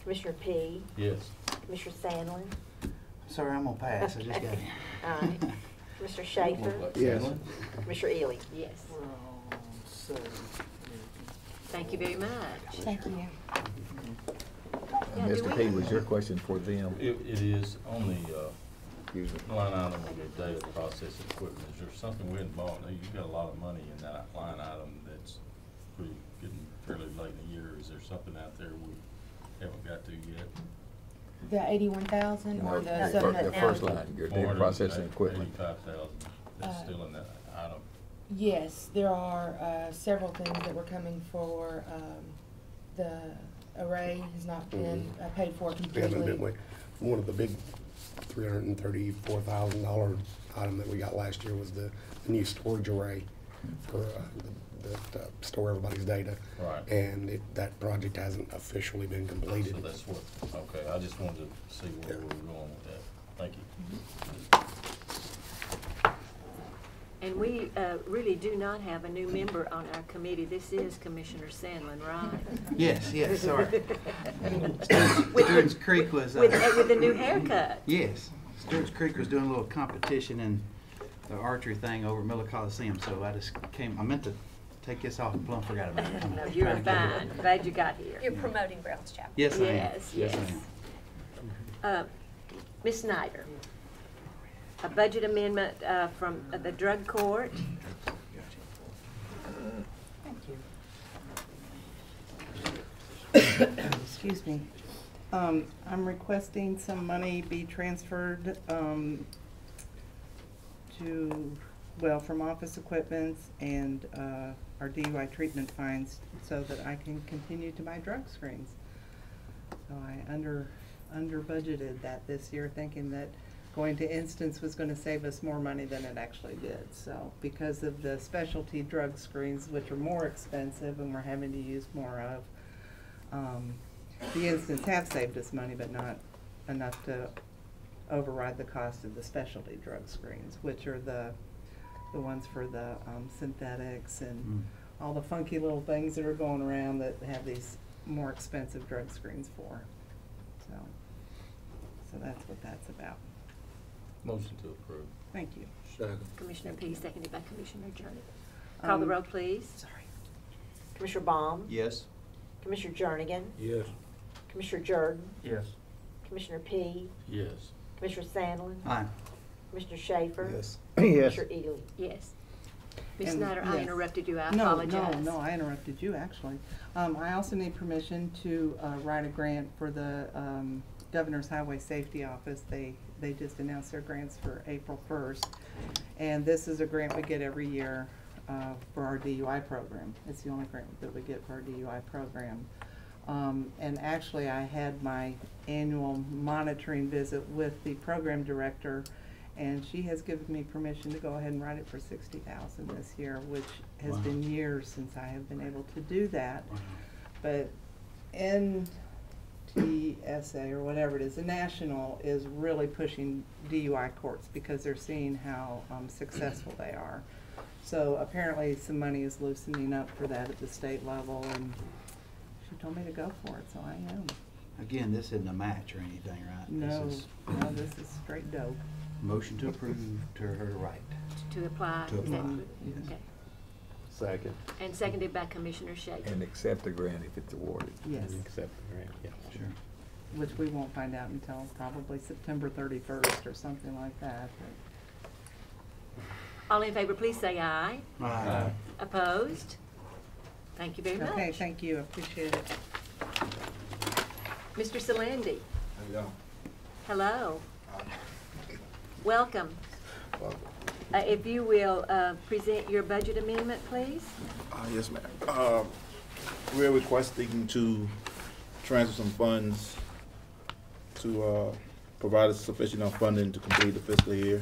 Commissioner P, Yes. Commissioner Sandlin. Sorry, I'm gonna pass, I just got Okay. All right. Commissioner Schaefer, Yes. Commissioner Ely. Yes. We're on 7. Thank you very much. Thank you. Yeah, do Mr. we- P, was your question for them? It is on the Excuse me. line item of the data processing equipment. Is there something we hadn't bought? You've got a lot of money in that line item that's pretty, getting fairly late in the year. Is there something out there we haven't got to yet? The 81,000 or No, the the 700? first line, your data processing equipment. 85,000, that's still in that item. Yes, there are several things that were coming for. The array has not been paid for completely. One of the big $334,000 item that we got last year was the new storage array for that store everybody's data. Right. And that project hasn't officially been completed. So that's what, okay, I just wanted to see where we were going with that. Thank you. And we really do not have a new member on our committee. This is Commissioner Sandlin, right? Yes, sorry. With Stewart's the- Creek was, with the new haircut. yes, Stewart's Creek was doing a little competition in the archery thing over at Miller Coliseum, so I meant to take this off and plumb forgot about it. No, you are fine. Glad you got here. You're promoting Browns Chapel. Yes, I am. Yes, Yes, I yes. am. Ms. Snyder, a budget amendment from the drug court. Excuse me. I'm requesting some money be transferred from office equipment and our DUI treatment fines so that I can continue to buy drug screens. So I under budgeted that this year, thinking that going to Instance was going to save us more money than it actually did. So because of the specialty drug screens, which are more expensive and we're having to use more of, the Instance have saved us money, but not enough to override the cost of the specialty drug screens, which are the ones for the synthetics and all the funky little things that are going around that have these more expensive drug screens for. So that's what that's about. Motion to approve. Thank you. Second. Commissioner P, seconded by Commissioner Journey. Call the roll, please. Sorry. Commissioner Baum, Yes. Commissioner Jernigan, Yes. Commissioner Jordan, Yes. Commissioner P, Yes. Commissioner Sandlin, Aye. Commissioner Schaefer. Yes. Commissioner Ely. Yes. Ms. And- Snyder, I yes. interrupted you. I No, apologize. No, I interrupted you, actually. I also need permission to write a grant for the Governor's Highway Safety Office. They just announced their grants for April 1st. And this is a grant we get every year for our DUI program. It's the only grant that we get for our DUI program. And actually, I had my annual monitoring visit with the program director, and she has given me permission to go ahead and write it for $60,000 this year, which has Wow. been years since I have been able to do that. Wow. But NTSA, or whatever it is, the national is really pushing DUI courts because they're seeing how successful they are. So apparently some money is loosening up for that at the state level, and she told me to go for it, so I am. Again, this isn't a match or anything, right? No, This is this is straight dope. motion to approve to her to write. To apply. To is that- apply, yes. Okay. Second. And seconded by Commissioner Schaefer. And accept the grant if it's awarded. Yes, And accept the grant, yeah. Sure. which we won't find out until probably September 31st or something like that. All in favor, please say aye. Aye. Opposed? Thank you very much. Okay, thank you, appreciate it. Mr. Solandi. Hello. Welcome. If you will present your budget amendment, please. Yes, ma'am. We're requesting to transfer some funds to provide us sufficient enough funding to complete the fiscal year.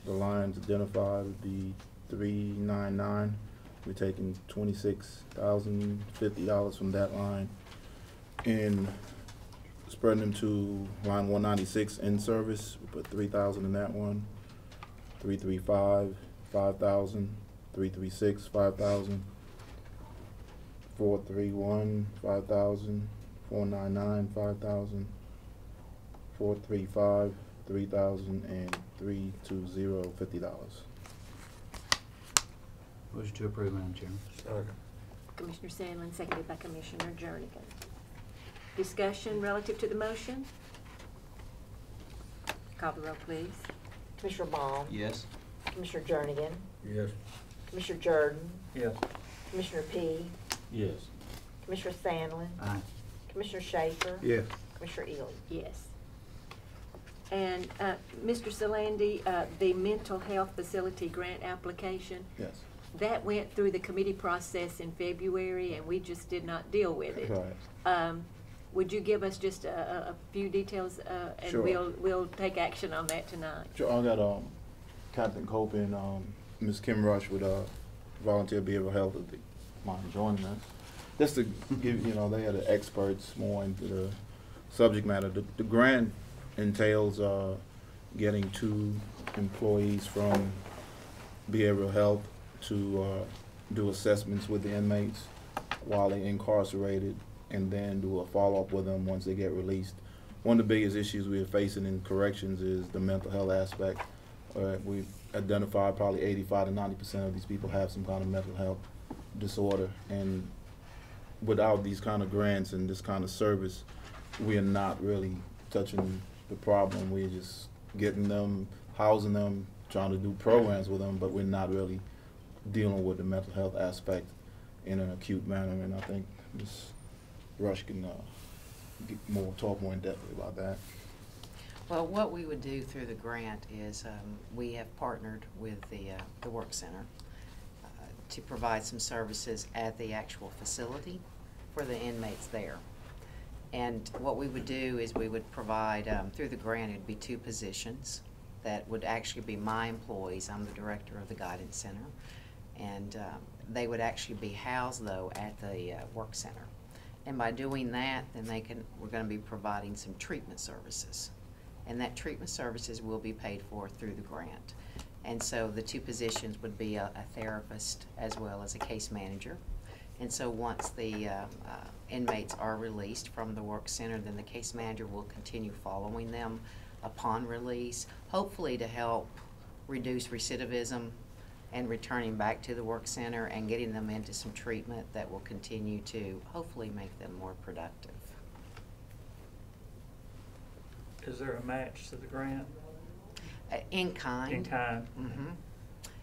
The lines identified would be 399. We're taking $26,050 from that line and spreading them to line 196 in service. We put 3,000 in that one. 335, 5,000. 336, 5,000. 431, 5,000. 499, 5,000. 435, 3,000, and 320, $50. Motion to approve, Madam Chairman. Commissioner Sandlin, seconded by Commissioner Jernigan. Discussion relative to the motion? Call the roll, please. Commissioner Baum? Yes. Commissioner Jernigan? Yes. Commissioner Jordan? Yes. Commissioner P? Yes. Commissioner Sandlin? Aye. Commissioner Schaefer? Yes. Commissioner Ely? Yes. And Mr. Solandi, the mental health facility grant application, Yes. that went through the committee process in February, and we just did not deal with it. Right. Would you give us just a few details, and Sure. we'll take action on that tonight? Sure, I got Captain Cope and Ms. Kim Rush with Volunteer Behavioral Health that they mind joining us. Just to give, they are the experts more into the subject matter. The grant entails getting 2 employees from behavioral health to do assessments with the inmates while they're incarcerated, and then do a follow-up with them once they get released. One of the biggest issues we're facing in corrections is the mental health aspect. We've identified probably 85 to 90% of these people have some kind of mental health disorder, and without these kind of grants and this kind of service, we are not really touching the problem. We're just getting them, housing them, trying to do programs with them, but we're not really dealing with the mental health aspect in an acute manner, and I think Ms. Rush can talk more in depth about that. Well, what we would do through the grant is we have partnered with the Work Center to provide some services at the actual facility for the inmates there. And what we would do is we would provide, through the grant, it would be 2 positions that would actually be my employees. I'm the director of the Guidance Center. And they would actually be housed, though, at the Work Center. And by doing that, then we're going to be providing some treatment services. And that treatment services will be paid for through the grant. And so the 2 positions would be a therapist as well as a case manager. And so once the inmates are released from the Work Center, then the case manager will continue following them upon release, hopefully to help reduce recidivism and returning back to the Work Center and getting them into some treatment that will continue to hopefully make them more productive. Is there a match to the grant? In kind. In kind. Mm-hmm.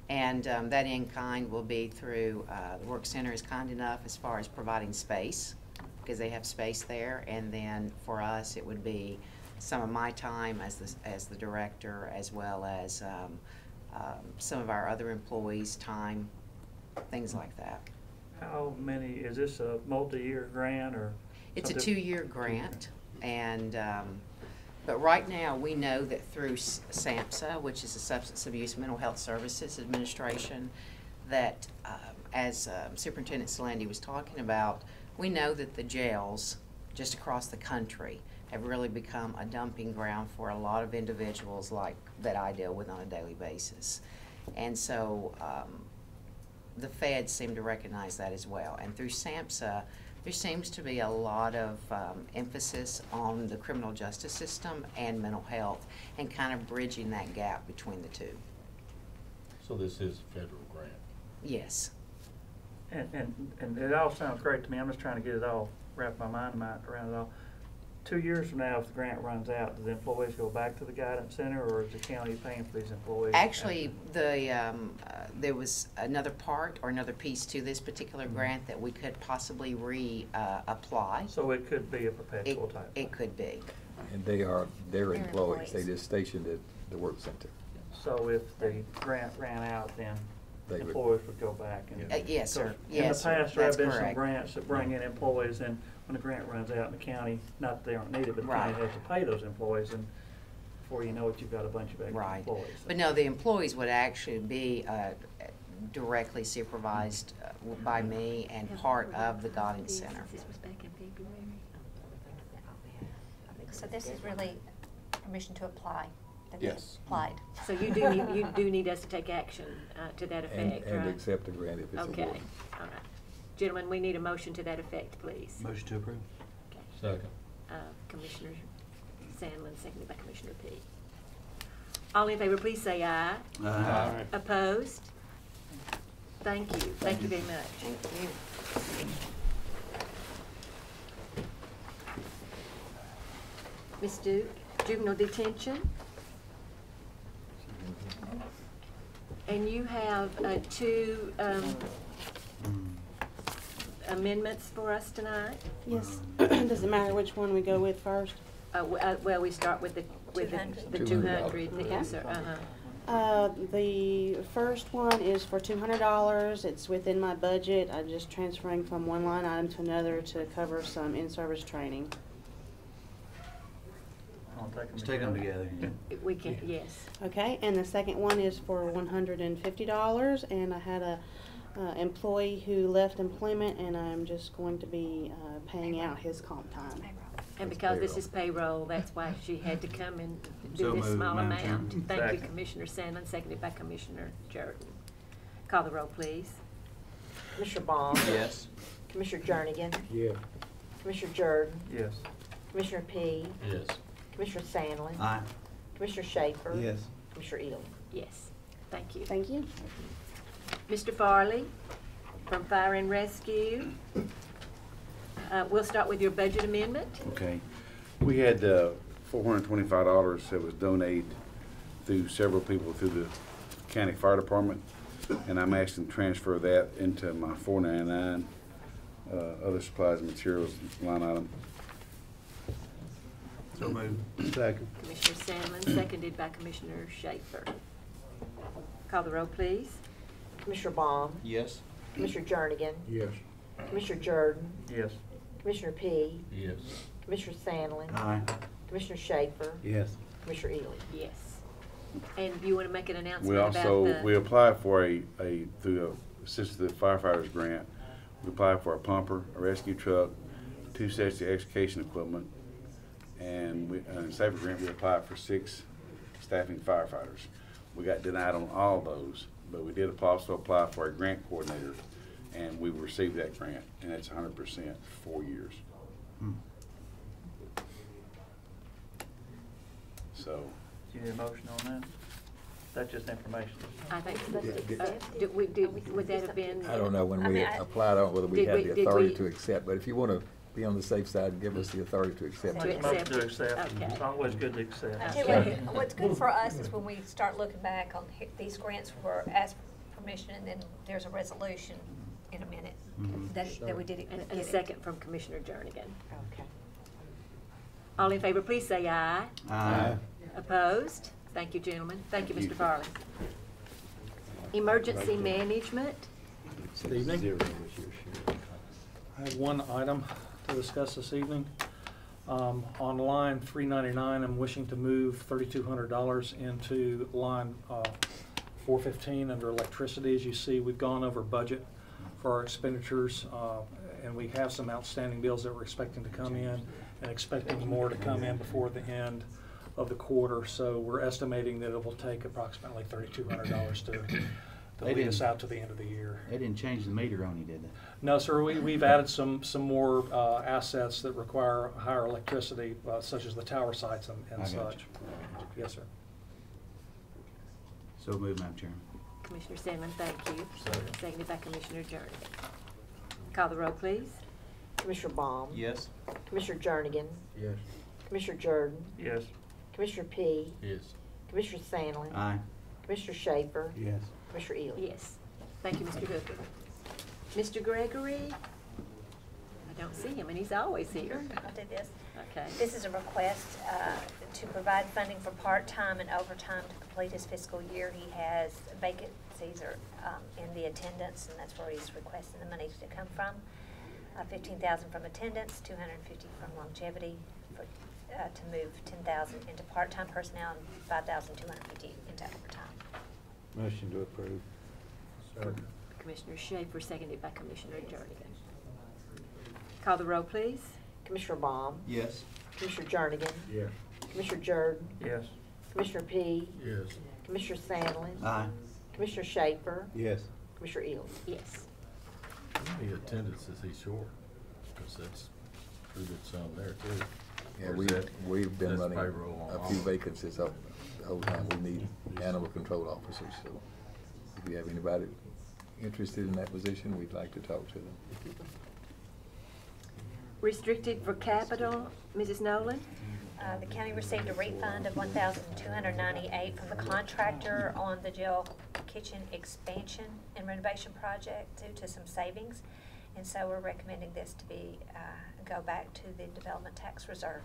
And that in kind will be through, the Work Center is kind enough as far as providing space, because they have space there, and then for us it would be some of my time as the director, as well as some of our other employees' time, things like that. How many, is this a multi-year grant or? It's a something? 2-year grant, and but right now we know that through SAMHSA, which is the Substance Abuse Mental Health Services Administration, that as Superintendent Solandi was talking about, we know that the jails just across the country have really become a dumping ground for a lot of individuals like that I deal with on a daily basis. And so the feds seem to recognize that as well. And through SAMHSA, there seems to be a lot of emphasis on the criminal justice system and mental health, and kind of bridging that gap between the 2. So this is a federal grant? Yes. And it all sounds great to me. I'm just trying to get it all, wrap my mind around it all. 2 years from now, if the grant runs out, do the employees go back to the guidance center, or is the county paying for these employees? Actually, there was another part or another piece to this particular grant that we could possibly apply. So it could be a perpetual type? It could be. And they are their employees. They just stationed at the work center. So if the grant ran out, then They would- employees would go back and? Yes, sir. In the Yes, sir. past, there have That's been some correct. grants that bring in employees, and when the grant runs out in the county, not that they aren't needed, but the county Right. has to pay those employees, and before you know it, you've got a bunch of extra Right. employees. But no, the employees would actually be directly supervised by me and part of the guidance center. This was back in February. So this is really permission to apply. that they Yes. Applied. So you do need us to take action to that effect, right? And accept the grant if it's Okay, awarded. all right. Gentlemen, we need a motion to that effect, please. Motion to approve. Second. Commissioner Sandlin, seconded by Commissioner P. All in favor, please say aye. Aye. Opposed? Thank you. Thank you very much. Thank you. Ms. Duke, juvenile detention. And you have two amendments for us tonight? Yes. Does it matter which one we go with first? Well, we start with the 200, yes, sir, The first one is for $200. It's within my budget. I'm just transferring from one line item to another to cover some in-service training. Let's take them together. We can, yes. Okay, and the second one is for $150, and I had a employee who left employment, and I'm just going to be paying out his comp time. And because this is payroll, that's why she had to come and do So this moved, small Madam amount. Chairman. Thank you, Second. Commissioner Sandlin, seconded by Commissioner Jordan. Call the roll, please. Commissioner Baum? Yes. Commissioner Jernigan? Yeah. Commissioner Jordan? Yes. Commissioner P? Yes. Commissioner Sandlin? Aye. Commissioner Schaefer? Yes. Commissioner Ely? Yes, thank you. Thank you. Mr. Farley, from Fire and Rescue. We'll start with your budget amendment. Okay. We had $425 that was donated through several people through the county fire department, and I'm asking to transfer that into my $499 other supplies and materials line item. So moved. Second. Commissioner Sandlin, seconded by Commissioner Schaefer. Call the roll, please. Commissioner Baum? Yes. Commissioner Jernigan? Yes. Commissioner Jordan? Yes. Commissioner P? Yes. Commissioner Sandlin? Aye. Commissioner Schaefer? Yes. Commissioner Ely? Yes. And you want to make an announcement We about also, we the, applied for through Assisted Firefighters Grant, we applied for a pumper, a rescue truck, 2 sets of excavation equipment, and in Safer Grant, we applied for 6 staffing firefighters. We got denied on all those, but we did also apply for a grant coordinator, and we received that grant, and it's 100% for 4 years. So, Do you need a motion on that? That's just information. I think, Yeah, would that have been? I don't know, when I we mean, applied, I don't know whether we did had we- the did authority we- to accept, but if you want to be on the safe side, give us the authority to accept. To it. accept Motion to it. accept. Okay. It's always good to accept. I tell you what's good for us is when we start looking back on these grants were asked for permission, and then there's a resolution in a minute that we did it. And get a it. second from Commissioner Jernigan. Okay. All in favor, please say aye. Aye. Opposed? Thank you, gentlemen. Thank you, Thank Mr. you. Farley. Emergency management. Good evening. I have one item to discuss this evening. On line 399, I'm wishing to move $3,200 into line 415 under electricity. As you see, we've gone over budget for our expenditures, and we have some outstanding bills that we're expecting to come in and expecting more to come in before the end of the quarter. So we're estimating that it will take approximately $3,200 to lead us out to the end of the year. They didn't change the meter on you, did they? No, sir, we've added some more assets that require higher electricity, such as the tower sites and I got such. Yes, sir. So moved, Madam Chairman. Commissioner Sandlin, thank you. Second. Seconded by Commissioner Jernigan. Call the roll, please. Commissioner Baum? Yes. Commissioner Jernigan? Yes. Commissioner Jordan? Yes. Commissioner P? Yes. Commissioner Sandlin? Aye. Commissioner Schaefer? Yes. Commissioner Ely? Yes. Thank you, Mr. Hooker. Mr. Gregory? I don't see him, and he's always here. I'll do this. Okay. This is a request to provide funding for part-time and overtime to complete his fiscal year. He has vacancies in the attendance, and that's where he's requesting the money to come from. $15,000 from attendance, $250 from longevity, to move $10,000 into part-time personnel and $5,250 into overtime. Motion to approve. Commissioner Schaefer, seconded by Commissioner Jernigan. Call the roll, please. Commissioner Baum? Yes. Commissioner Jernigan? Yes. Commissioner Jordan? Yes. Commissioner P? Yes. Commissioner Sandlin? Aye. Commissioner Schaefer? Yes. Commissioner Ely? Yes. How many attendances is he short? Because that's pretty good sum there too. Yeah, Or is we've that- been that's running payroll on a few all? vacancies up the whole time. We need animal control officers, so if you have anybody interested in that position, we'd like to talk to them. Restricted for capital, Mrs. Nolan? The county received a refund of $1,298 from the contractor on the jail kitchen expansion and renovation project due to some savings. And so we're recommending this to be, go back to the development tax reserve.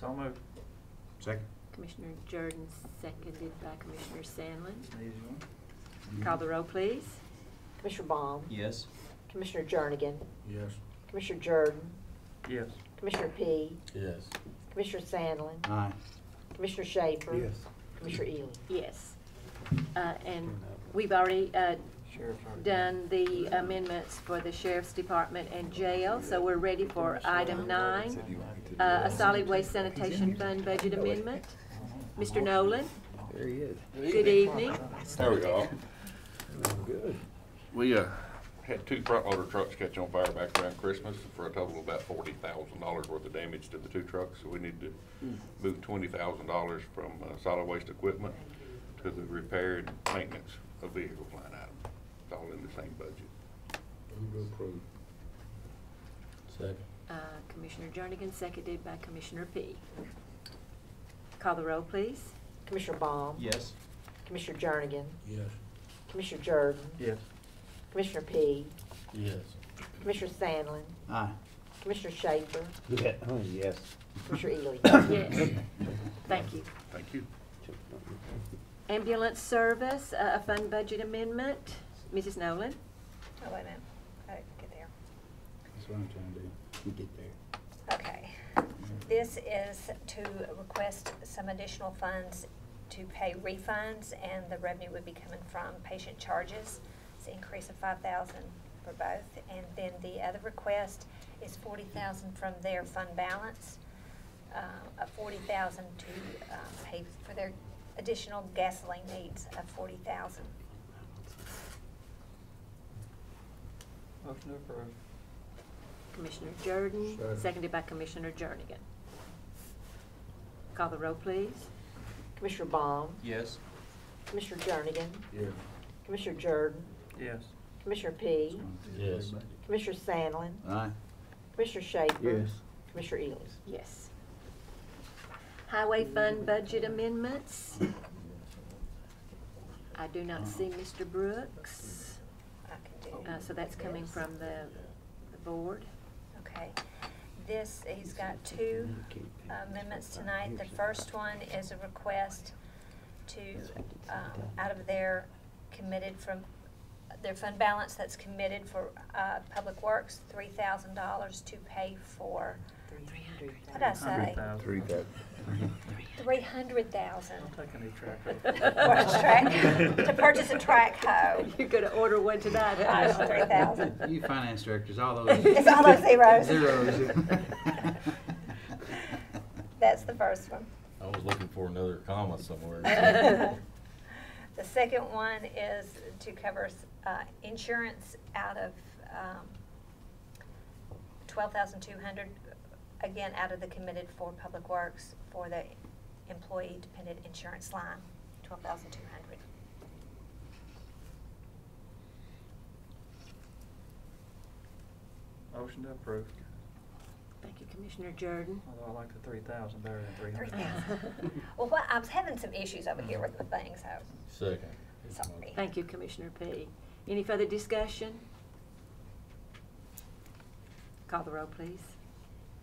So moved. Second. Commissioner Jordan, seconded by Commissioner Sandlin. Easy one. Call the roll, please. Commissioner Baum? Yes. Commissioner Jernigan? Yes. Commissioner Jordan? Yes. Commissioner P? Yes. Commissioner Sandlin? Aye. Commissioner Schaefer? Yes. Commissioner Ely? Yes. And we've already Sheriff's already done the amendments for the Sheriff's Department and jail, so we're ready for item 9, a solid waste sanitation fund budget amendment. Mr. Nolan? There he is. Good evening. There we go. Good. We had 2 front loader trucks catch on fire back around Christmas for a total of about $40,000 worth of damage to the 2 trucks. So we need to move $20,000 from solid waste equipment to the repair and maintenance of vehicles line item. It's all in the same budget. Move to approve. Second. Commissioner Jernigan, seconded by Commissioner P. Call the roll, please. Commissioner Baum? Yes. Commissioner Jernigan? Yes. Commissioner Jordan? Yes. Commissioner P? Yes. Commissioner Sandlin? Aye. Commissioner Schaefer? Yeah, oh, yes. Commissioner Ely? Yes. Thank you. Thank you. Ambulance service, a fund budget amendment. Mrs. Nolan? Oh, wait a minute. Gotta get there. That's what I'm trying to do. We get there. Okay. This is to request some additional funds to pay refunds, and the revenue would be coming from patient charges. It's an increase of $5,000 for both. And then the other request is $40,000 from their fund balance, $40,000 to pay for their additional gasoline needs of $40,000. Motion to approve. Commissioner Jordan, Second. seconded by Commissioner Jernigan. Call the roll, please. Commissioner Baum? Yes. Commissioner Jernigan? Yes. Commissioner Jordan? Yes. Commissioner P? Yes. Commissioner Sandlin? Aye. Commissioner Schaefer? Yes. Commissioner Ely? Yes. Highway fund budget amendments. I do not see Mr. Brooks, I can do. so that's coming from the board. Okay. This, he's got 2 amendments tonight. The first one is a request to, out of their committed from, their fund balance that's committed for Public Works, $3,000 to pay for, what did I say? 3,000. 300,000. I'll take a new tractor. To purchase a track hoe. You're gonna order one tonight, huh? 3,000. You finance directors, all those. It's all those zeros. Zeros. That's the first one. I was looking for another comma somewhere. The second one is to cover insurance out of $12,200, again, out of the committed for Public Works for the employee dependent insurance line, $12,200. Motion to approve. Thank you, Commissioner Jordan. Although I like the 3,000 better than 300. Well, I was having some issues over here with the thing, so. Second. Sorry. Thank you, Commissioner P. Any further discussion? Call the roll, please.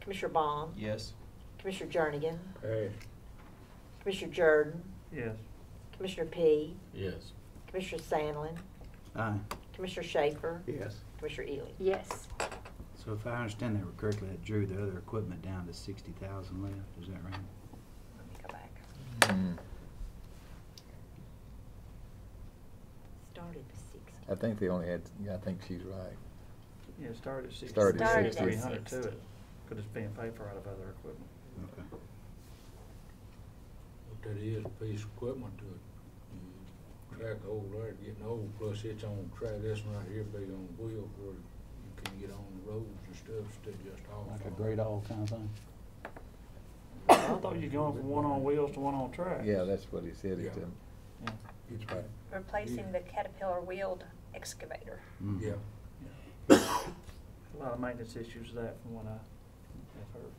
Commissioner Baum? Yes. Commissioner Jernigan? Hey. Commissioner Jordan? Yes. Commissioner P? Yes. Commissioner Sandlin? Aye. Commissioner Schaefer? Yes. Commissioner Ely? Yes. So if I understand that correctly, that drew the other equipment down to 60,000 left, is that right? Let me go back. Started with 60. I think they only had, yeah, I think she's right. Yeah, it started at 60. Started at Started 60. 300 to it, because it's being paid for out of other equipment. Okay. What that is, a piece of equipment to track old there, getting old, plus it's on track, this one right here big on wheels where you can get on the roads and stuff, instead of just off. Like a great old kind of thing? I thought you were going from one on wheels to one on track. Yeah, that's what he said. Yeah. Yeah. It's right. Replacing the Caterpillar wheeled excavator. Mhm. Yeah. A lot of maintenance issues with that from what I have heard.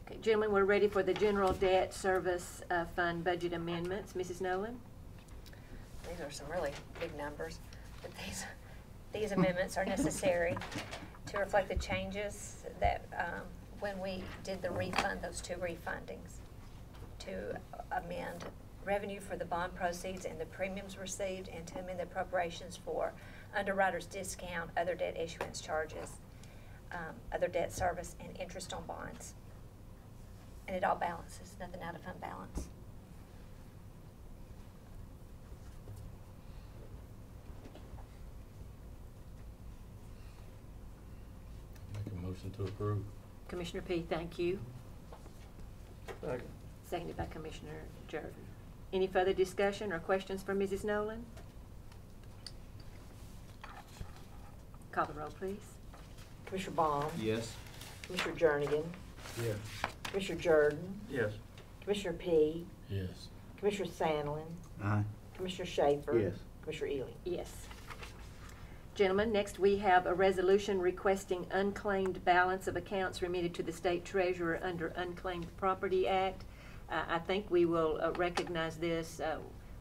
Okay, gentlemen, we're ready for the general debt service fund budget amendments. Mrs. Nolan? These are some really big numbers, but these amendments are necessary to reflect the changes that, when we did the refund, those two refundings, to amend revenue for the bond proceeds and the premiums received, and to amend the appropriations for underwriter's discount, other debt issuance charges, other debt service, and interest on bonds. And it all balances, nothing out of fund balance. Make a motion to approve. Commissioner P., thank you. Second. Seconded by Commissioner Jordan. Any further discussion or questions for Mrs. Nolan? Call the roll, please. Commissioner Baum? Yes. Commissioner Jernigan? Yes. Commissioner Jordan? Yes. Commissioner P? Yes. Commissioner Sandlin? Aye. Commissioner Schaefer? Yes. Commissioner Ely? Yes. Gentlemen, next we have a resolution requesting unclaimed balance of accounts remitted to the state treasurer under Unclaimed Property Act. I think we will recognize this.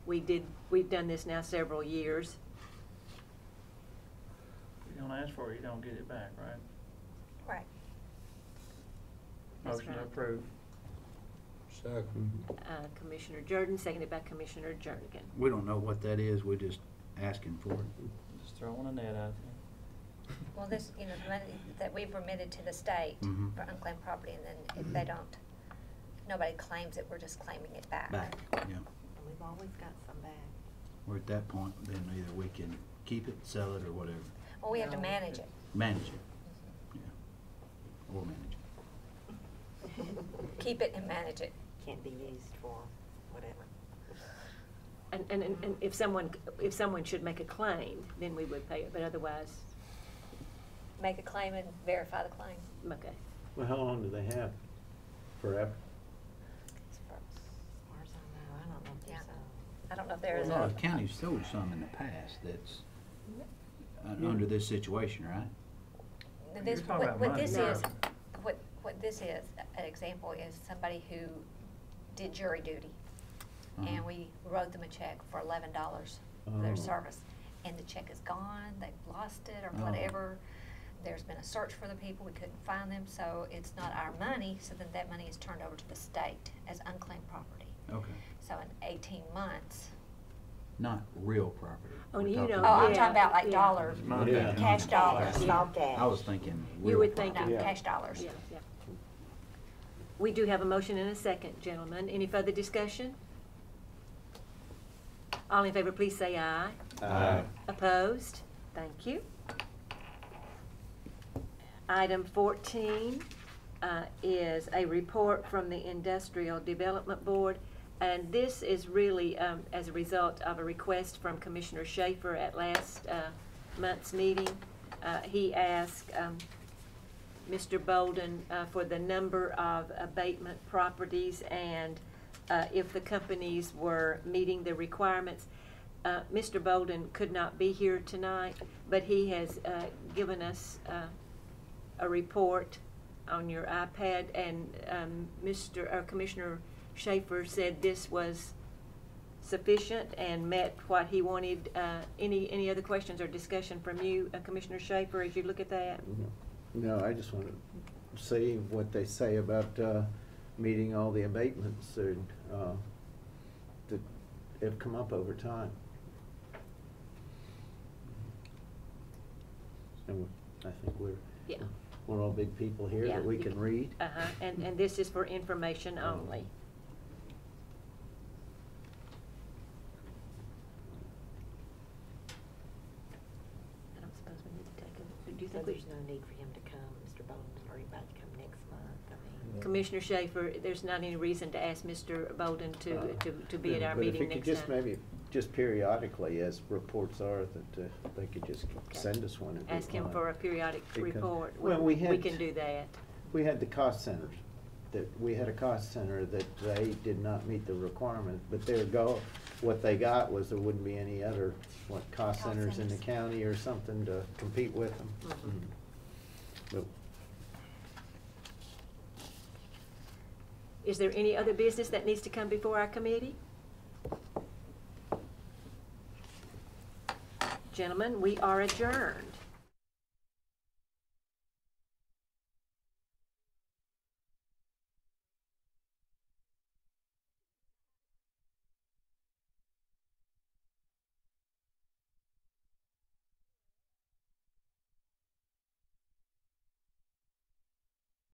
We've done this now several years. If you don't ask for it, you don't get it back, right? Right. That's Motion to right. approve. Second. Commissioner Jordan, seconded by Commissioner Jernigan. We don't know what that is, we're just asking for it. Just throwing a net out there. Well, this, the money that we've remitted to the state Mhm. for unclaimed property, and then if they don't, if nobody claims it, we're just claiming it back. Back, yeah. And we've always got some back. We're at that point, then either we can keep it, sell it, or whatever. Well, we have to No. manage it. Manage it, yeah. Or manage it. Keep it and manage it. Can't be used for whatever. And if someone should make a claim, then we would pay it, but otherwise, Make a claim and verify the claim. okay. Well, how long do they have? Forever? As far as I know, I don't know if Yeah. there's I don't know if there is Well, a, the county's sold some in the past that's under this situation, right? this, You're talking about what money. this No. is, what this is, an example is somebody who did jury duty. And we wrote them a check for $11 for their Oh. service. And the check is gone, they've lost it or Oh. whatever. There's been a search for the people, we couldn't find them, so it's not our money, so then that money is turned over to the state as unclaimed property. Okay. So in 18 months, Not real property. Oh, We're you talking don't- oh, I'm yeah, talking about like yeah. dollars, Money. Yeah. cash dollars. Small cash. I was thinking You real would property. think, No, Yeah. cash dollars. yeah, yeah. We do have a motion and a second, gentlemen. Any further discussion? All in favor, please say aye. Aye. Opposed? Thank you. Item 14 is a report from the Industrial Development Board, and this is really as a result of a request from Commissioner Schaefer at last month's meeting. He asked Mr. Bolden for the number of abatement properties and if the companies were meeting the requirements. Mr. Bolden could not be here tonight, but he has given us a report on your iPad, and Commissioner Schaefer said this was sufficient and met what he wanted. Any other questions or discussion from you, Commissioner Schaefer, as you look at that? No, I just want to see what they say about meeting all the abatements that have come up over time. And I think we're all big people here Yeah. that we can read. And this is for information only. I don't suppose we need to take a, do you So think there's no need for him to come, Mr. Bolden, or anybody to come next month? I mean, Commissioner Schaefer, there's not any reason to ask Mr. Bolden to be at our But meeting if he next could just time. maybe, just periodically, as reports are, that they could just send us one. it'd be Ask him fine. for a periodic Because- report. Well, We can do that. We had the cost centers, we had a cost center that they did not meet the requirement, but what they got was there wouldn't be any other, cost centers in the county or something to compete with them. But Is there any other business that needs to come before our committee? Gentlemen, we are adjourned.